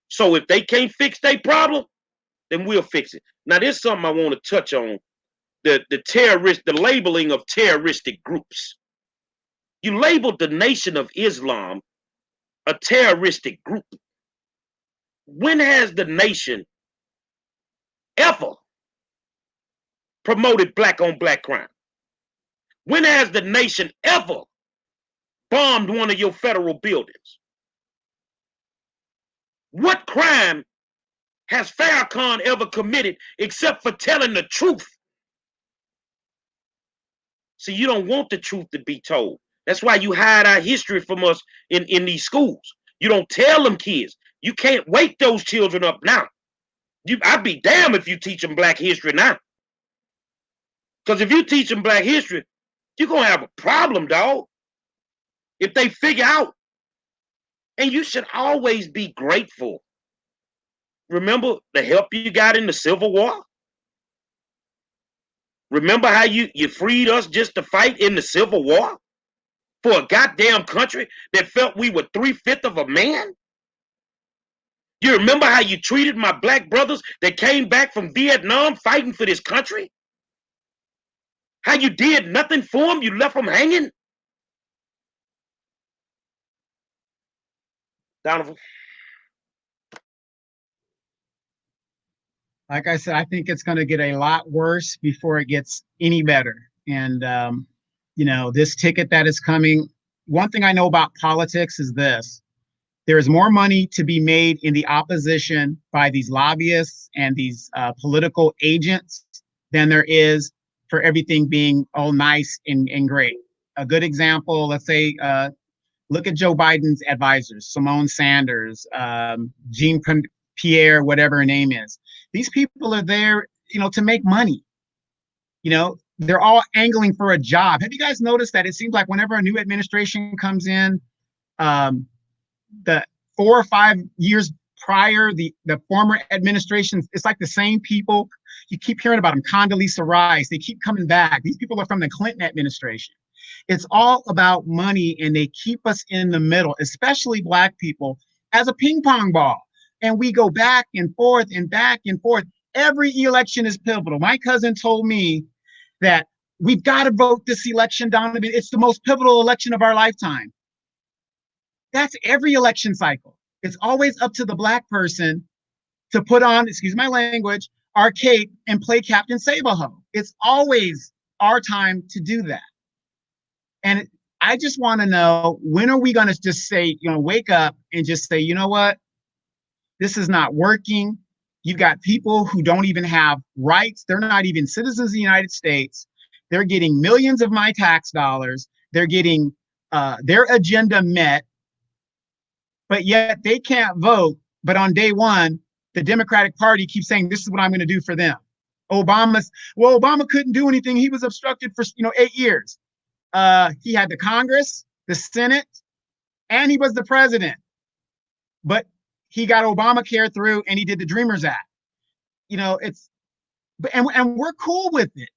So if they can't fix their problem, then we'll fix it. Now, there's something I want to touch on. The labeling of terroristic groups. You labeled the Nation of Islam a terroristic group. When has the nation ever promoted black on black crime? When has the nation ever bombed one of your federal buildings? What crime has Farrakhan ever committed except for telling the truth? See, you don't want the truth to be told. That's why you hide our history from us in these schools. You don't tell them kids. You can't wake those children up now. I'd be damned if you teach them black history now. Because if you teach them black history, you're going to have a problem, dog. If they figure out. And you should always be grateful. Remember the help you got in the Civil War? Remember how you freed us just to fight in the Civil War? For a goddamn country that felt we were 3/5 of a man? You remember how you treated my black brothers that came back from Vietnam fighting for this country? How you did nothing for them? You left them hanging? Donovan? Like I said, I think it's going to get a lot worse before it gets any better. And, you know, this ticket that is coming, one thing I know about politics is this. There is more money to be made in the opposition by these lobbyists and these political agents than there is for everything being all nice and great. A good example, let's say, look at Joe Biden's advisors, Simone Sanders, Jean Pierre, whatever her name is. These people are there, you know, to make money. You know, they're all angling for a job. Have you guys noticed that it seems like whenever a new administration comes in, the 4 or 5 years prior, the former administrations, it's like the same people. You keep hearing about them. Condoleezza Rice, they keep coming back. These people are from the Clinton administration. It's all about money, and they keep us in the middle, especially black people, as a ping pong ball. And we go back and forth and back and forth. Every election is pivotal. My cousin told me that we've got to vote this election, Donovan. It's the most pivotal election of our lifetime. That's every election cycle. It's always up to the black person to put on, excuse my language, our cape and play Captain Save-A-Ho. It's always our time to do that. And I just want to know, when are we going to just say, wake up and just say, you know what? This is not working. You've got people who don't even have rights. They're not even citizens of the United States. They're getting millions of my tax dollars. They're getting their agenda met, but yet they can't vote. But on day one, the Democratic Party keeps saying, this is what I'm going to do for them. Obama couldn't do anything. He was obstructed for 8 years. He had the Congress, the Senate, and he was the president. But he got Obamacare through, and he did the Dreamers Act. And we're cool with it.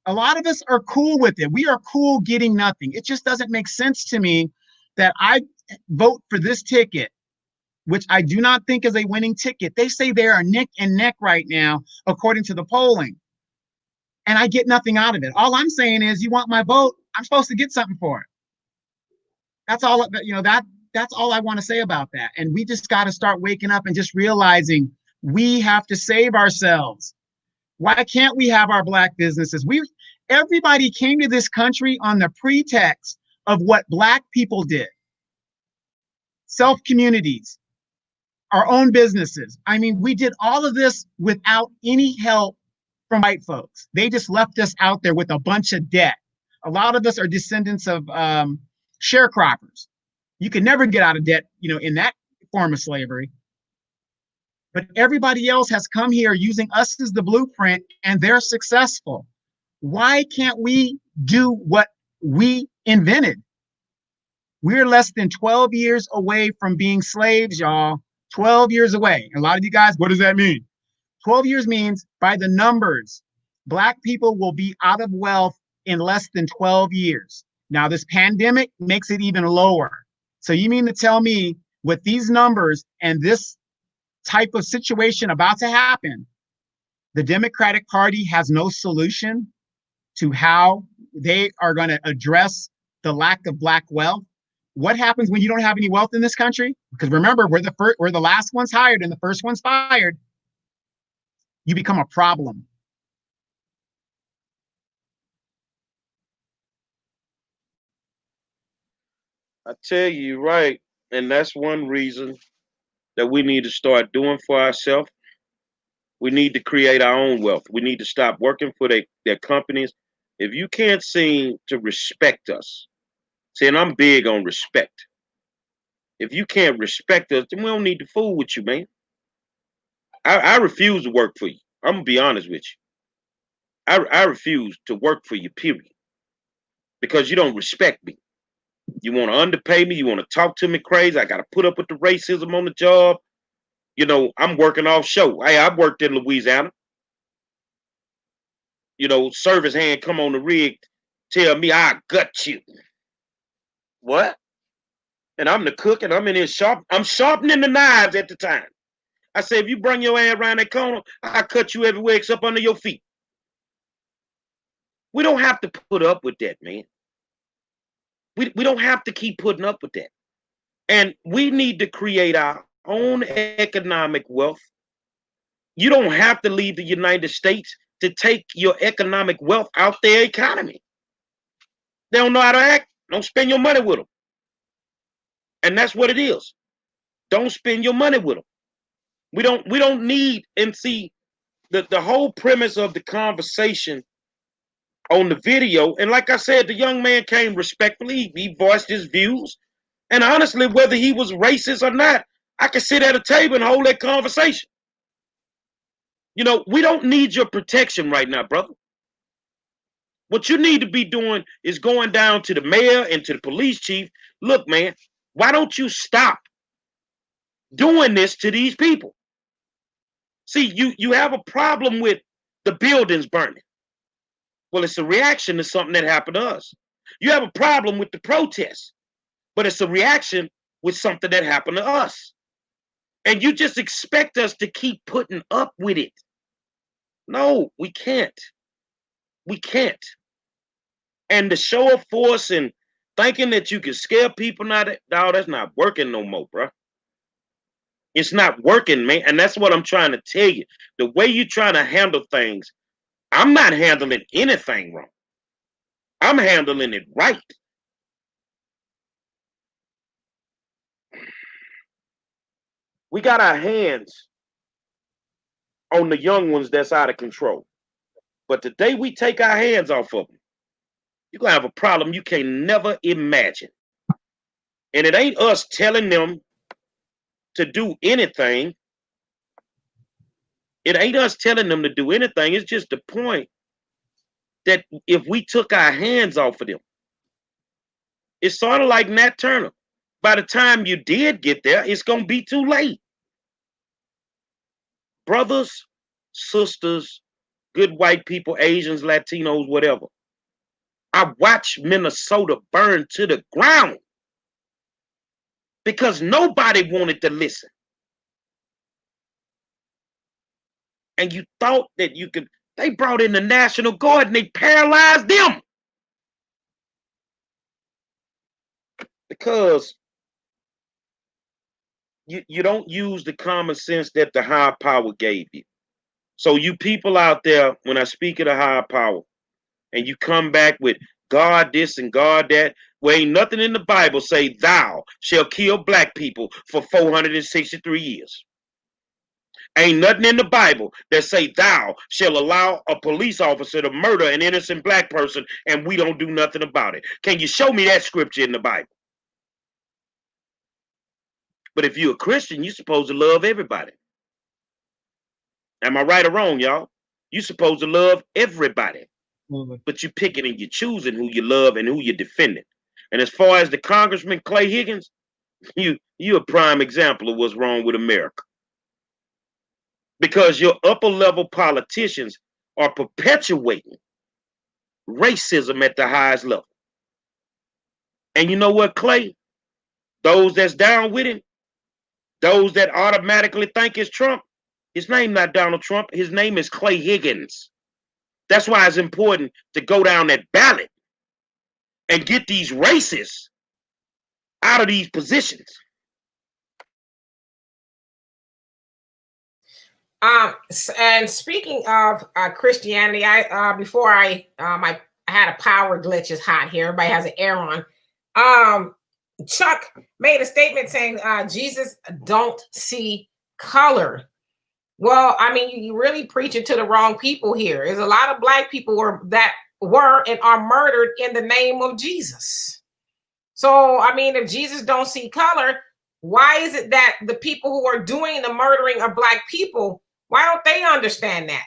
A lot of us are cool with it. We are cool getting nothing. It just doesn't make sense to me that I vote for this ticket, which I do not think is a winning ticket. They say they are neck and neck right now, according to the polling. And I get nothing out of it. All I'm saying is, you want my vote, I'm supposed to get something for it. That's all, that's all I want to say about that. And we just got to start waking up and just realizing we have to save ourselves. Why can't we have our Black businesses? Everybody came to this country on the pretext of what Black people did. Self-communities, our own businesses. I mean, we did all of this without any help from white folks. They just left us out there with a bunch of debt. A lot of us are descendants of sharecroppers. You can never get out of debt, in that form of slavery. But everybody else has come here using us as the blueprint, and they're successful. Why can't we do what we invented? We're less than 12 years away from being slaves, y'all. 12 years away. A lot of you guys, what does that mean? 12 years means, by the numbers, Black people will be out of wealth in less than 12 years. Now, this pandemic makes it even lower. So you mean to tell me, with these numbers and this type of situation about to happen, the Democratic Party has no solution to how they are going to address the lack of Black wealth? What happens when you don't have any wealth in this country? Because remember, we're the last ones hired and the first ones fired. You become a problem. I tell you, you're right. And that's one reason that we need to start doing for ourselves. We need to create our own wealth. We need to stop working for their companies. If you can't seem to respect us, see, and I'm big on respect. If you can't respect us, then we don't need to fool with you, man. I refuse to work for you. I'm going to be honest with you. I refuse to work for you, period. Because you don't respect me. You want to underpay me. You want to talk to me crazy. I got to put up with the racism on the job. I'm working offshore. Hey, I worked in Louisiana. Service hand come on the rig, tell me I gut you. What? And I'm the cook, and I'm in here I'm sharpening the knives at the time. I say, if you bring your ass around that corner, I cut you everywhere except under your feet. We don't have to put up with that, man. We don't have to keep putting up with that. And we need to create our own economic wealth. You don't have to leave the United States to take your economic wealth out their economy. They don't know how to act. Don't spend your money with them. And that's what it is. Don't spend your money with them. We don't need, and see, the whole premise of the conversation on the video, and like I said, the young man came respectfully. He voiced his views. And honestly, whether he was racist or not, I could sit at a table and hold that conversation. We don't need your protection right now, brother. What you need to be doing is going down to the mayor and to the police chief. Look, man, why don't you stop doing this to these people? See, you have a problem with the buildings burning. Well, it's a reaction to something that happened to us. You have a problem with the protests, but it's a reaction with something that happened to us. And you just expect us to keep putting up with it. No, we can't. We can't. And the show of force and thinking that you can scare people, now that's not working no more, bro. It's not working, man. And that's what I'm trying to tell you. The way you're trying to handle things, I'm not handling anything wrong. I'm handling it right. We got our hands on the young ones that's out of control. But the day we take our hands off of them, you're going to have a problem you can never imagine. And it ain't us telling them to do anything. It ain't us telling them to do anything. It's just the point that if we took our hands off of them, it's sort of like Nat Turner. By the time you did get there, it's going to be too late. Brothers, sisters, good white people, Asians, Latinos, whatever. I watched Minnesota burn to the ground because nobody wanted to listen. And you thought that you could, they brought in the National Guard and they paralyzed them. Because you don't use the common sense that the higher power gave you. So you people out there, when I speak of the higher power, and you come back with God this and God that, where ain't nothing in the Bible say thou shall kill black people for 463 years. Ain't nothing in the Bible that say thou shall allow a police officer to murder an innocent black person and we don't do nothing about it. Can you show me that scripture in the Bible? But if you're a Christian, you're supposed to love everybody. Am I right or wrong, y'all? You're supposed to love everybody. But you're picking and you're choosing who you love and who you're defending. And as far as the Congressman Clay Higgins, you're a prime example of what's wrong with America. Because your upper level politicians are perpetuating racism at the highest level. And you know what, Clay? Those that's down with him, those that automatically think it's Trump, his name not Donald Trump, his name is Clay Higgins. That's why it's important to go down that ballot and get these racists out of these positions. And speaking of Christianity, before I had a power glitch. Is hot here. Everybody has an air on. Chuck made a statement saying Jesus don't see color. Well, I mean, you really preaching to the wrong people here. There's a lot of black people that were and are murdered in the name of Jesus. So, I mean, if Jesus don't see color, why is it that the people who are doing the murdering of black people, why don't they understand that?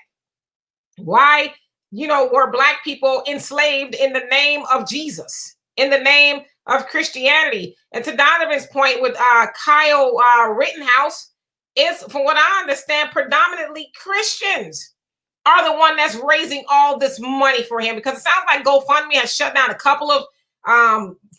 Why, were black people enslaved in the name of Jesus, in the name of Christianity? And to Donovan's point with Kyle Rittenhouse, it's, from what I understand, predominantly Christians are the one that's raising all this money for him, because it sounds like GoFundMe has shut down a couple of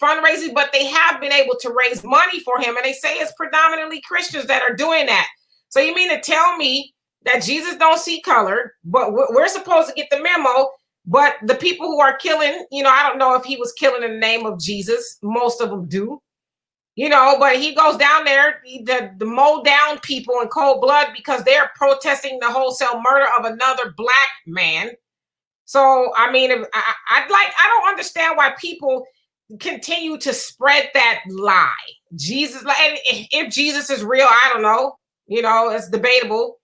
fundraising, but they have been able to raise money for him. And they say it's predominantly Christians that are doing that. So you mean to tell me that Jesus don't see color, but we're supposed to get the memo, but the people who are killing, I don't know if he was killing in the name of Jesus. Most of them do, but he goes down there, the mow down people in cold blood because they're protesting the wholesale murder of another black man. So, I mean, I don't understand why people continue to spread that lie. Jesus, and if Jesus is real, I don't know. It's debatable.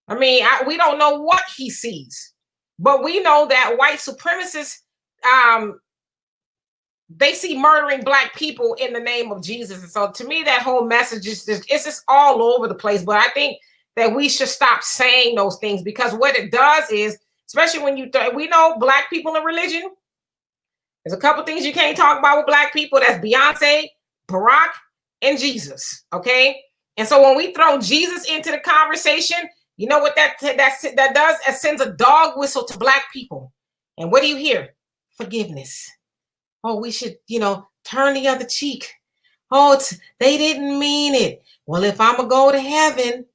I mean, we don't know what he sees, but we know that white supremacists, they see murdering black people in the name of Jesus. And so to me, that whole message is just all over the place. But I think that we should stop saying those things, because what it does is, especially when we know black people in religion, there's a couple things you can't talk about with black people. That's Beyonce, Barack, and Jesus. Okay. And so when we throw Jesus into the conversation, you know what that does? It sends a dog whistle to black people. And what do you hear? Forgiveness. Oh, we should, turn the other cheek. Oh, they didn't mean it. Well, if I'm going to go to heaven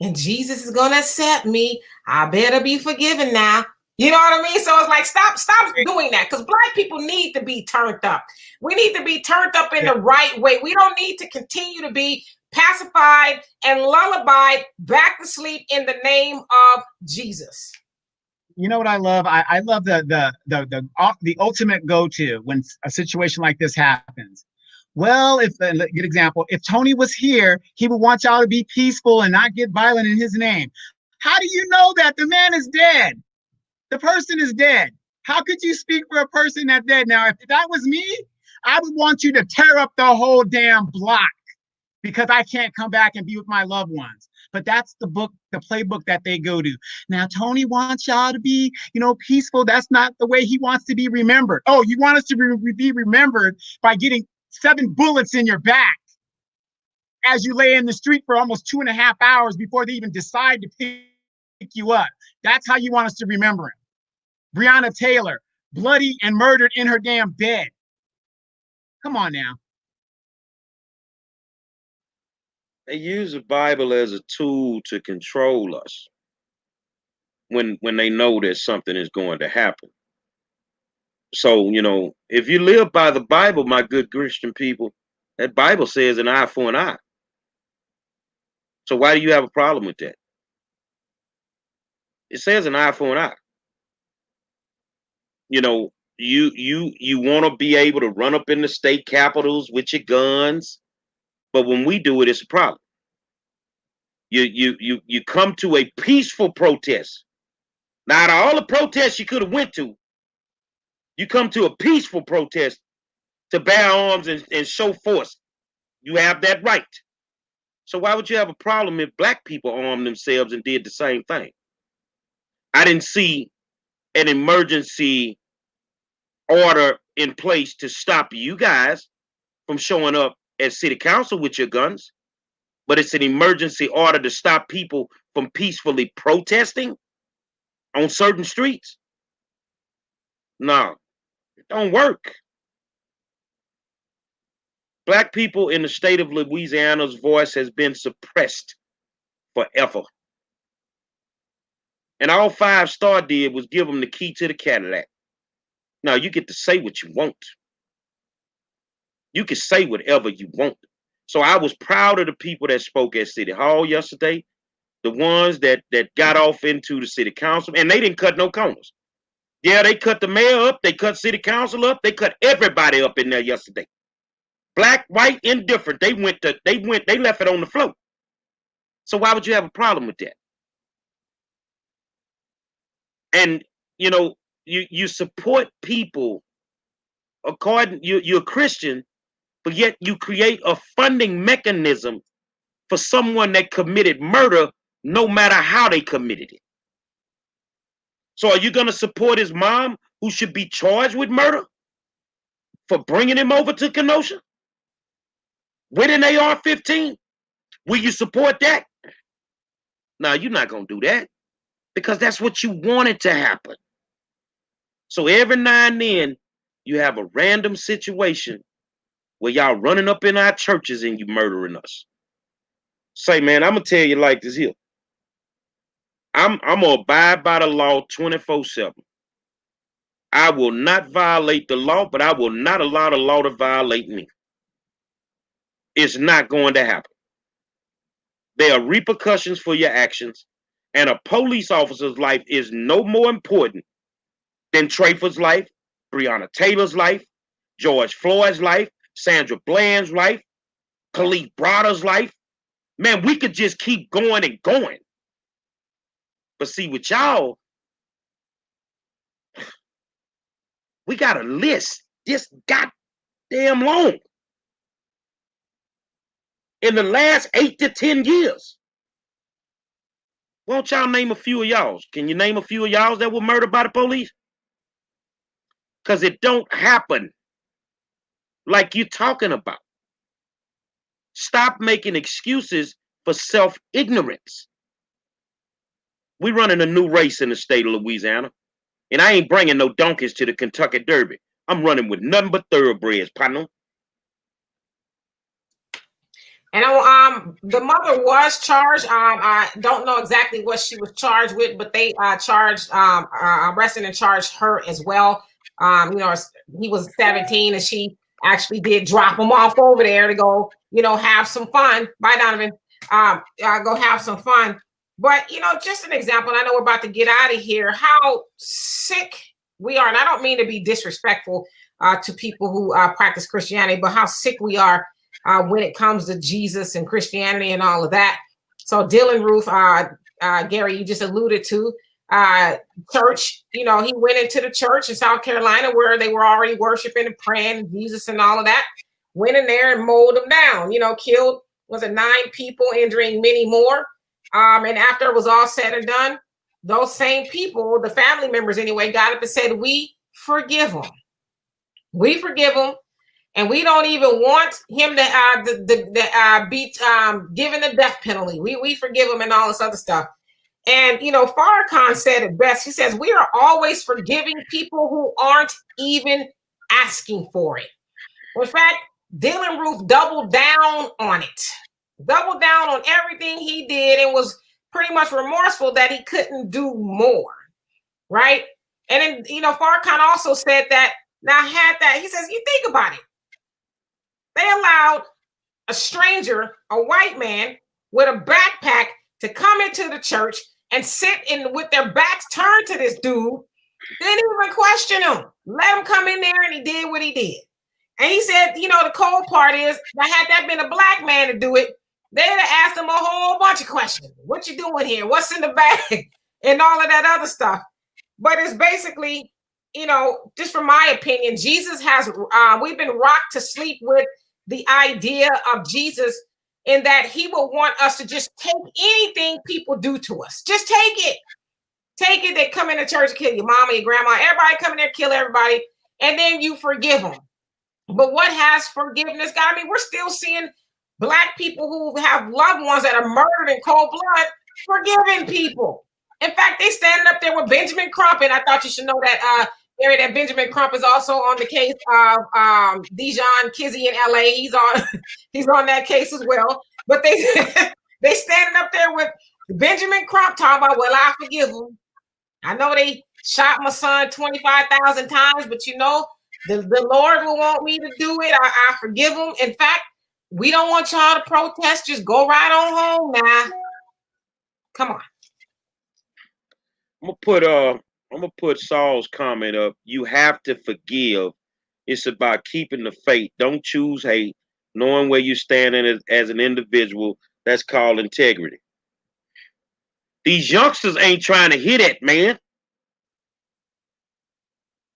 and Jesus is going to accept me, I better be forgiven now. You know what I mean? So it's like, stop doing that, because black people need to be turned up. We need to be turned up in the right way. We don't need to continue to be pacified, and lullabied back to sleep in the name of Jesus. You know what I love? I love the ultimate go-to when a situation like this happens. Well, if a good example, if Tony was here, he would want y'all to be peaceful and not get violent in his name. How do you know that? The man is dead. The person is dead. How could you speak for a person that's dead? Now, if that was me, I would want you to tear up the whole damn block because I can't come back and be with my loved ones. But that's the playbook that they go to. Now, Tony wants y'all to be, peaceful. That's not the way he wants to be remembered. Oh, you want us to be remembered by getting 7 bullets in your back as you lay in the street for almost 2.5 hours before they even decide to pick you up. That's how you want us to remember him. Breonna Taylor, bloody and murdered in her damn bed. Come on now. They use the Bible as a tool to control us when they know that something is going to happen. So, if you live by the Bible, my good Christian people, that Bible says an eye for an eye. So why do you have a problem with that? It says an eye for an eye. You want to be able to run up in the state capitals with your guns, but when we do it, it's a problem. You come to a peaceful protest. Now, out of all the protests you could have went to, you come to a peaceful protest to bear arms and show force. You have that right. So why would you have a problem if black people armed themselves and did the same thing? I didn't see an emergency order in place to stop you guys from showing up at city council with your guns, but it's an emergency order to stop people from peacefully protesting on certain streets. No, it don't work. Black people in the state of Louisiana's voice has been suppressed forever. And all 5 Star did was give them the key to the Cadillac. Now you get to say what you want. You can say whatever you want. So I was proud of the people that spoke at City Hall yesterday, the ones that got off into the city council, and they didn't cut no corners. Yeah, they cut the mayor up, they cut city council up, they cut everybody up in there yesterday. Black, white, indifferent. They left it on the floor. So why would you have a problem with that? And you support people according, you're a Christian, but yet you create a funding mechanism for someone that committed murder, no matter how they committed it. So are you going to support his mom, who should be charged with murder, for bringing him over to Kenosha with an AR-15? Will you support that? No, you're not going to do that, because that's what you wanted to happen. So every now and then, you have a random situation where y'all running up in our churches and you murdering us. Say, man, I'm going to tell you like this here. I'm going to abide by the law 24/7. I will not violate the law, but I will not allow the law to violate me. It's not going to happen. There are repercussions for your actions, and a police officer's life is no more important than Trafer's life, Breonna Taylor's life, George Floyd's life, Sandra Bland's life, Khalid Browder's life. Man, we could just keep going and going. But see, with y'all, we got a list this goddamn long. In the last 8 to 10 years. Won't y'all name a few of y'all? Can you name a few of y'all that were murdered by the police? Because it don't happen like you're talking about. Stop making excuses for self-ignorance. We're running a new race in the state of Louisiana, and I ain't bringing no donkeys to the Kentucky Derby. I'm running with nothing but thoroughbreds, partner. And the mother was charged. I don't know exactly what she was charged with, but they arrested and charged her as well. He was 17, and she actually did drop them off over there to go, have some fun. Bye, Donovan. Go have some fun. But, just an example, and I know we're about to get out of here, how sick we are. And I don't mean to be disrespectful to people who practice Christianity, but how sick we are when it comes to Jesus and Christianity and all of that. So Dylan Roof, Gary, you just alluded to, church, he went into the church in South Carolina where they were already worshiping and praying Jesus and all of that, went in there and mowed them down, killed, was it 9 people, injuring many more. And after it was all said and done, those same people, the family members anyway, got up and said, we forgive him. We forgive him. And we don't even want him to be given the death penalty. We forgive him and all this other stuff. And, Farrakhan said it best. He says, we are always forgiving people who aren't even asking for it. In fact, Dylan Roof doubled down on it. Doubled down on everything he did and was pretty much remorseful that he couldn't do more, right? And then, Farrakhan also said that, he says, you think about it. They allowed a stranger, a white man with a backpack to come into the church and sit in with their backs turned to this dude, didn't even question him. Let him come in there and he did what he did. And he said, the cold part is, had that been a black man to do it, they'd have asked him a whole bunch of questions. What you doing here? What's in the bag? And all of that other stuff. But it's basically, just from my opinion, Jesus has, we've been rocked to sleep with the idea of Jesus in that he will want us to just take anything people do to us. Just take it. Take it. They come into church and kill your mama, your grandma, everybody come in there, kill everybody, and then you forgive them. But what has forgiveness got? I mean, we're still seeing Black people who have loved ones that are murdered in cold blood forgiving people. In fact, they standing up there with Benjamin Crump, and I thought you should know that, Gary, that Benjamin Crump is also on the case of Dijon Kizzy in LA. He's on that case as well. But they standing up there with Benjamin Crump talking about, well, I forgive him. I know they shot my son 25,000 times, but the Lord will want me to do it. I forgive him. In fact, we don't want y'all to protest. Just go right on home now. Come on. I'm gonna put Saul's comment up. You have to forgive. It's about keeping the faith. Don't choose hate. Knowing where you stand in as an individual. That's called integrity. These youngsters ain't trying to hear that, man.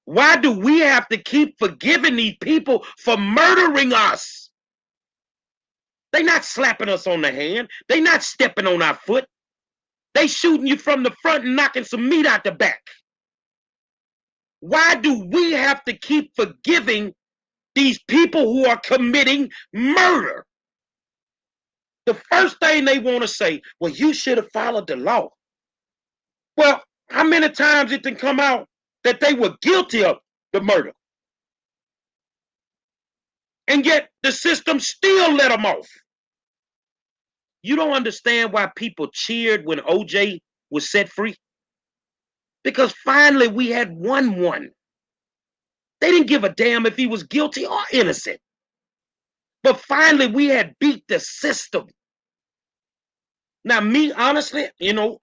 Why do we have to keep forgiving these people for murdering us? They not slapping us on the hand. They not stepping on our foot. They shooting you from the front and knocking some meat out the back. Why do we have to keep forgiving these people who are committing murder? The first thing they want to say, well, you should have followed the law. Well, how many times it can come out that they were guilty of the murder? And yet the system still let them off. You don't understand why people cheered when OJ was set free? Because finally we had won one. They didn't give a damn if he was guilty or innocent. But finally we had beat the system. Now, me, honestly,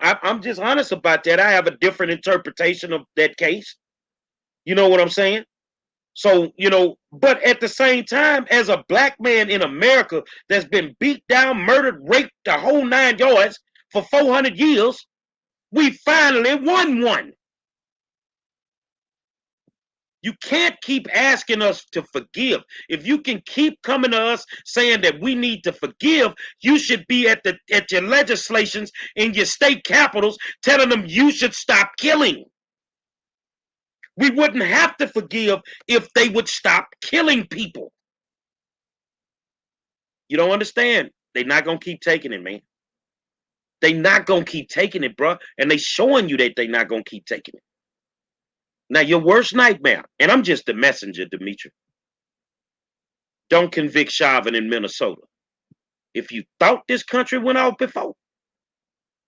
I'm just honest about that. I have a different interpretation of that case. You know what I'm saying? So, but at the same time, as a Black man in America that's been beat down, murdered, raped, the whole 9 yards for 400 years, we finally won one. You can't keep asking us to forgive. If you can keep coming to us saying that we need to forgive, you should be at your legislations in your state capitals telling them you should stop killing. We wouldn't have to forgive if they would stop killing people. You don't understand. They're not going to keep taking it, man. They're not going to keep taking it, bro. And they showing you that they're not going to keep taking it. Now, your worst nightmare, and I'm just the messenger, Demetri. Don't convict Chauvin in Minnesota. If you thought this country went off before,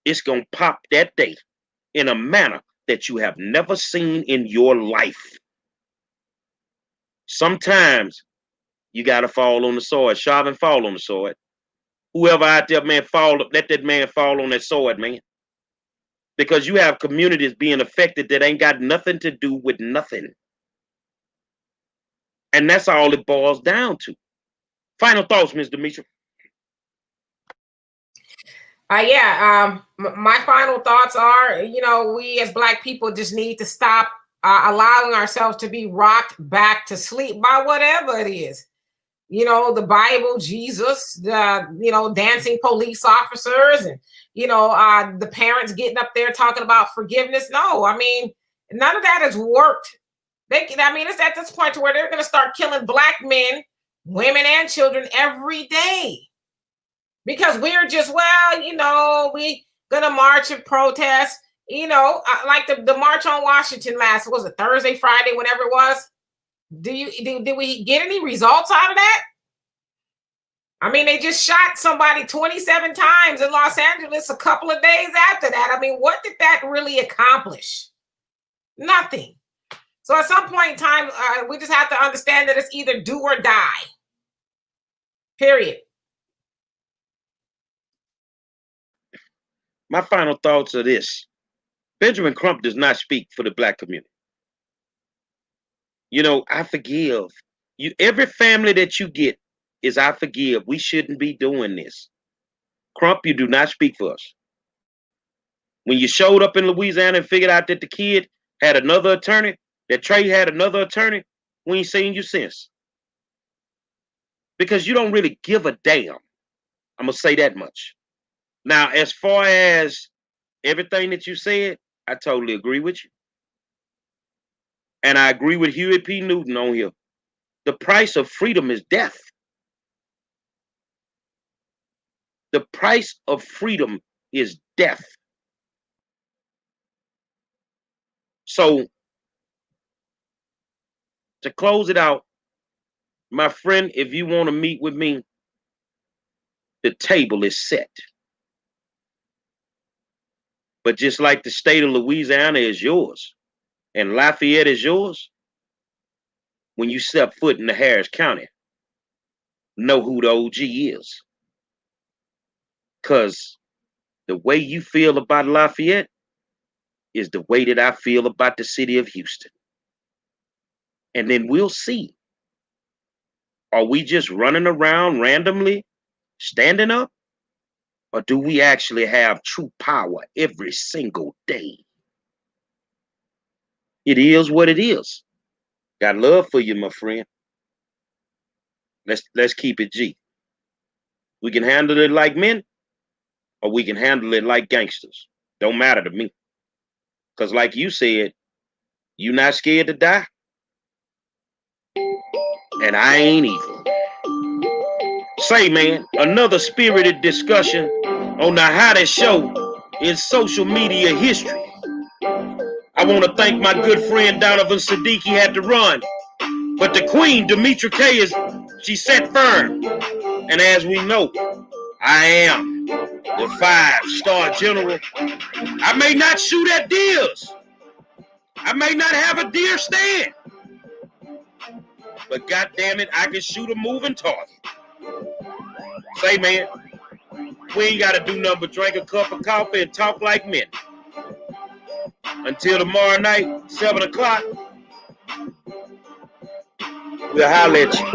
it's going to pop that day in a manner that you have never seen in your life. Sometimes You got to fall on the sword. Chauvin, fall on the sword. Whoever out there, man, let that man fall on that sword, man. Because you have communities being affected that ain't got nothing to do with nothing. And that's all it boils down to. Final thoughts, Ms. Demetra. My final thoughts are, we as Black people just need to stop allowing ourselves to be rocked back to sleep by whatever it is. The Bible, Jesus, dancing police officers, and, the parents getting up there talking about forgiveness. No, I mean, none of that has worked. It's at this point to where they're going to start killing Black men, women, and children every day. Because we're just, we gonna march and protest, like the March on Washington last, was it Thursday, Friday, whenever it was? Did we get any results out of that? I mean, they just shot somebody 27 times in Los Angeles a couple of days after that. I mean, what did that really accomplish? Nothing. So at some point in time, we just have to understand that it's either do or die. Period. My final thoughts are this. Benjamin Crump does not speak for the Black community. I forgive. Every family that you get is I forgive. We shouldn't be doing this. Crump, you do not speak for us. When you showed up in Louisiana and figured out that the kid had another attorney, that Trey had another attorney, we ain't seen you since. Because you don't really give a damn. I'm going to say that much. Now, as far as everything that you said, I totally agree with you. And I agree with Huey P. Newton on here. The price of freedom is death. The price of freedom is death. So, to close it out, my friend, if you want to meet with me, the table is set. But just like the state of Louisiana is yours and Lafayette is yours, when you step foot in the Harris County, know who the OG is. Because the way you feel about Lafayette is the way that I feel about the city of Houston. And then we'll see. Are we just running around randomly, standing up? Or do we actually have true power every single day? It is what it is. Got love for you, my friend. Let's keep it G. We can handle it like men, or we can handle it like gangsters. Don't matter to me. Because like you said, you not scared to die? And I ain't either. Say, man, another spirited discussion on the hottest show in social media history. I want to thank my good friend Donovan Siddiqui had to run. But the queen, Demetra K, she sat firm. And as we know, I am the 5-star general. I may not shoot at deers. I may not have a deer stand. But goddamn it, I can shoot a moving target. Say, man, we ain't got to do nothing but drink a cup of coffee and talk like men. Until tomorrow night, 7 o'clock, we'll holler at you.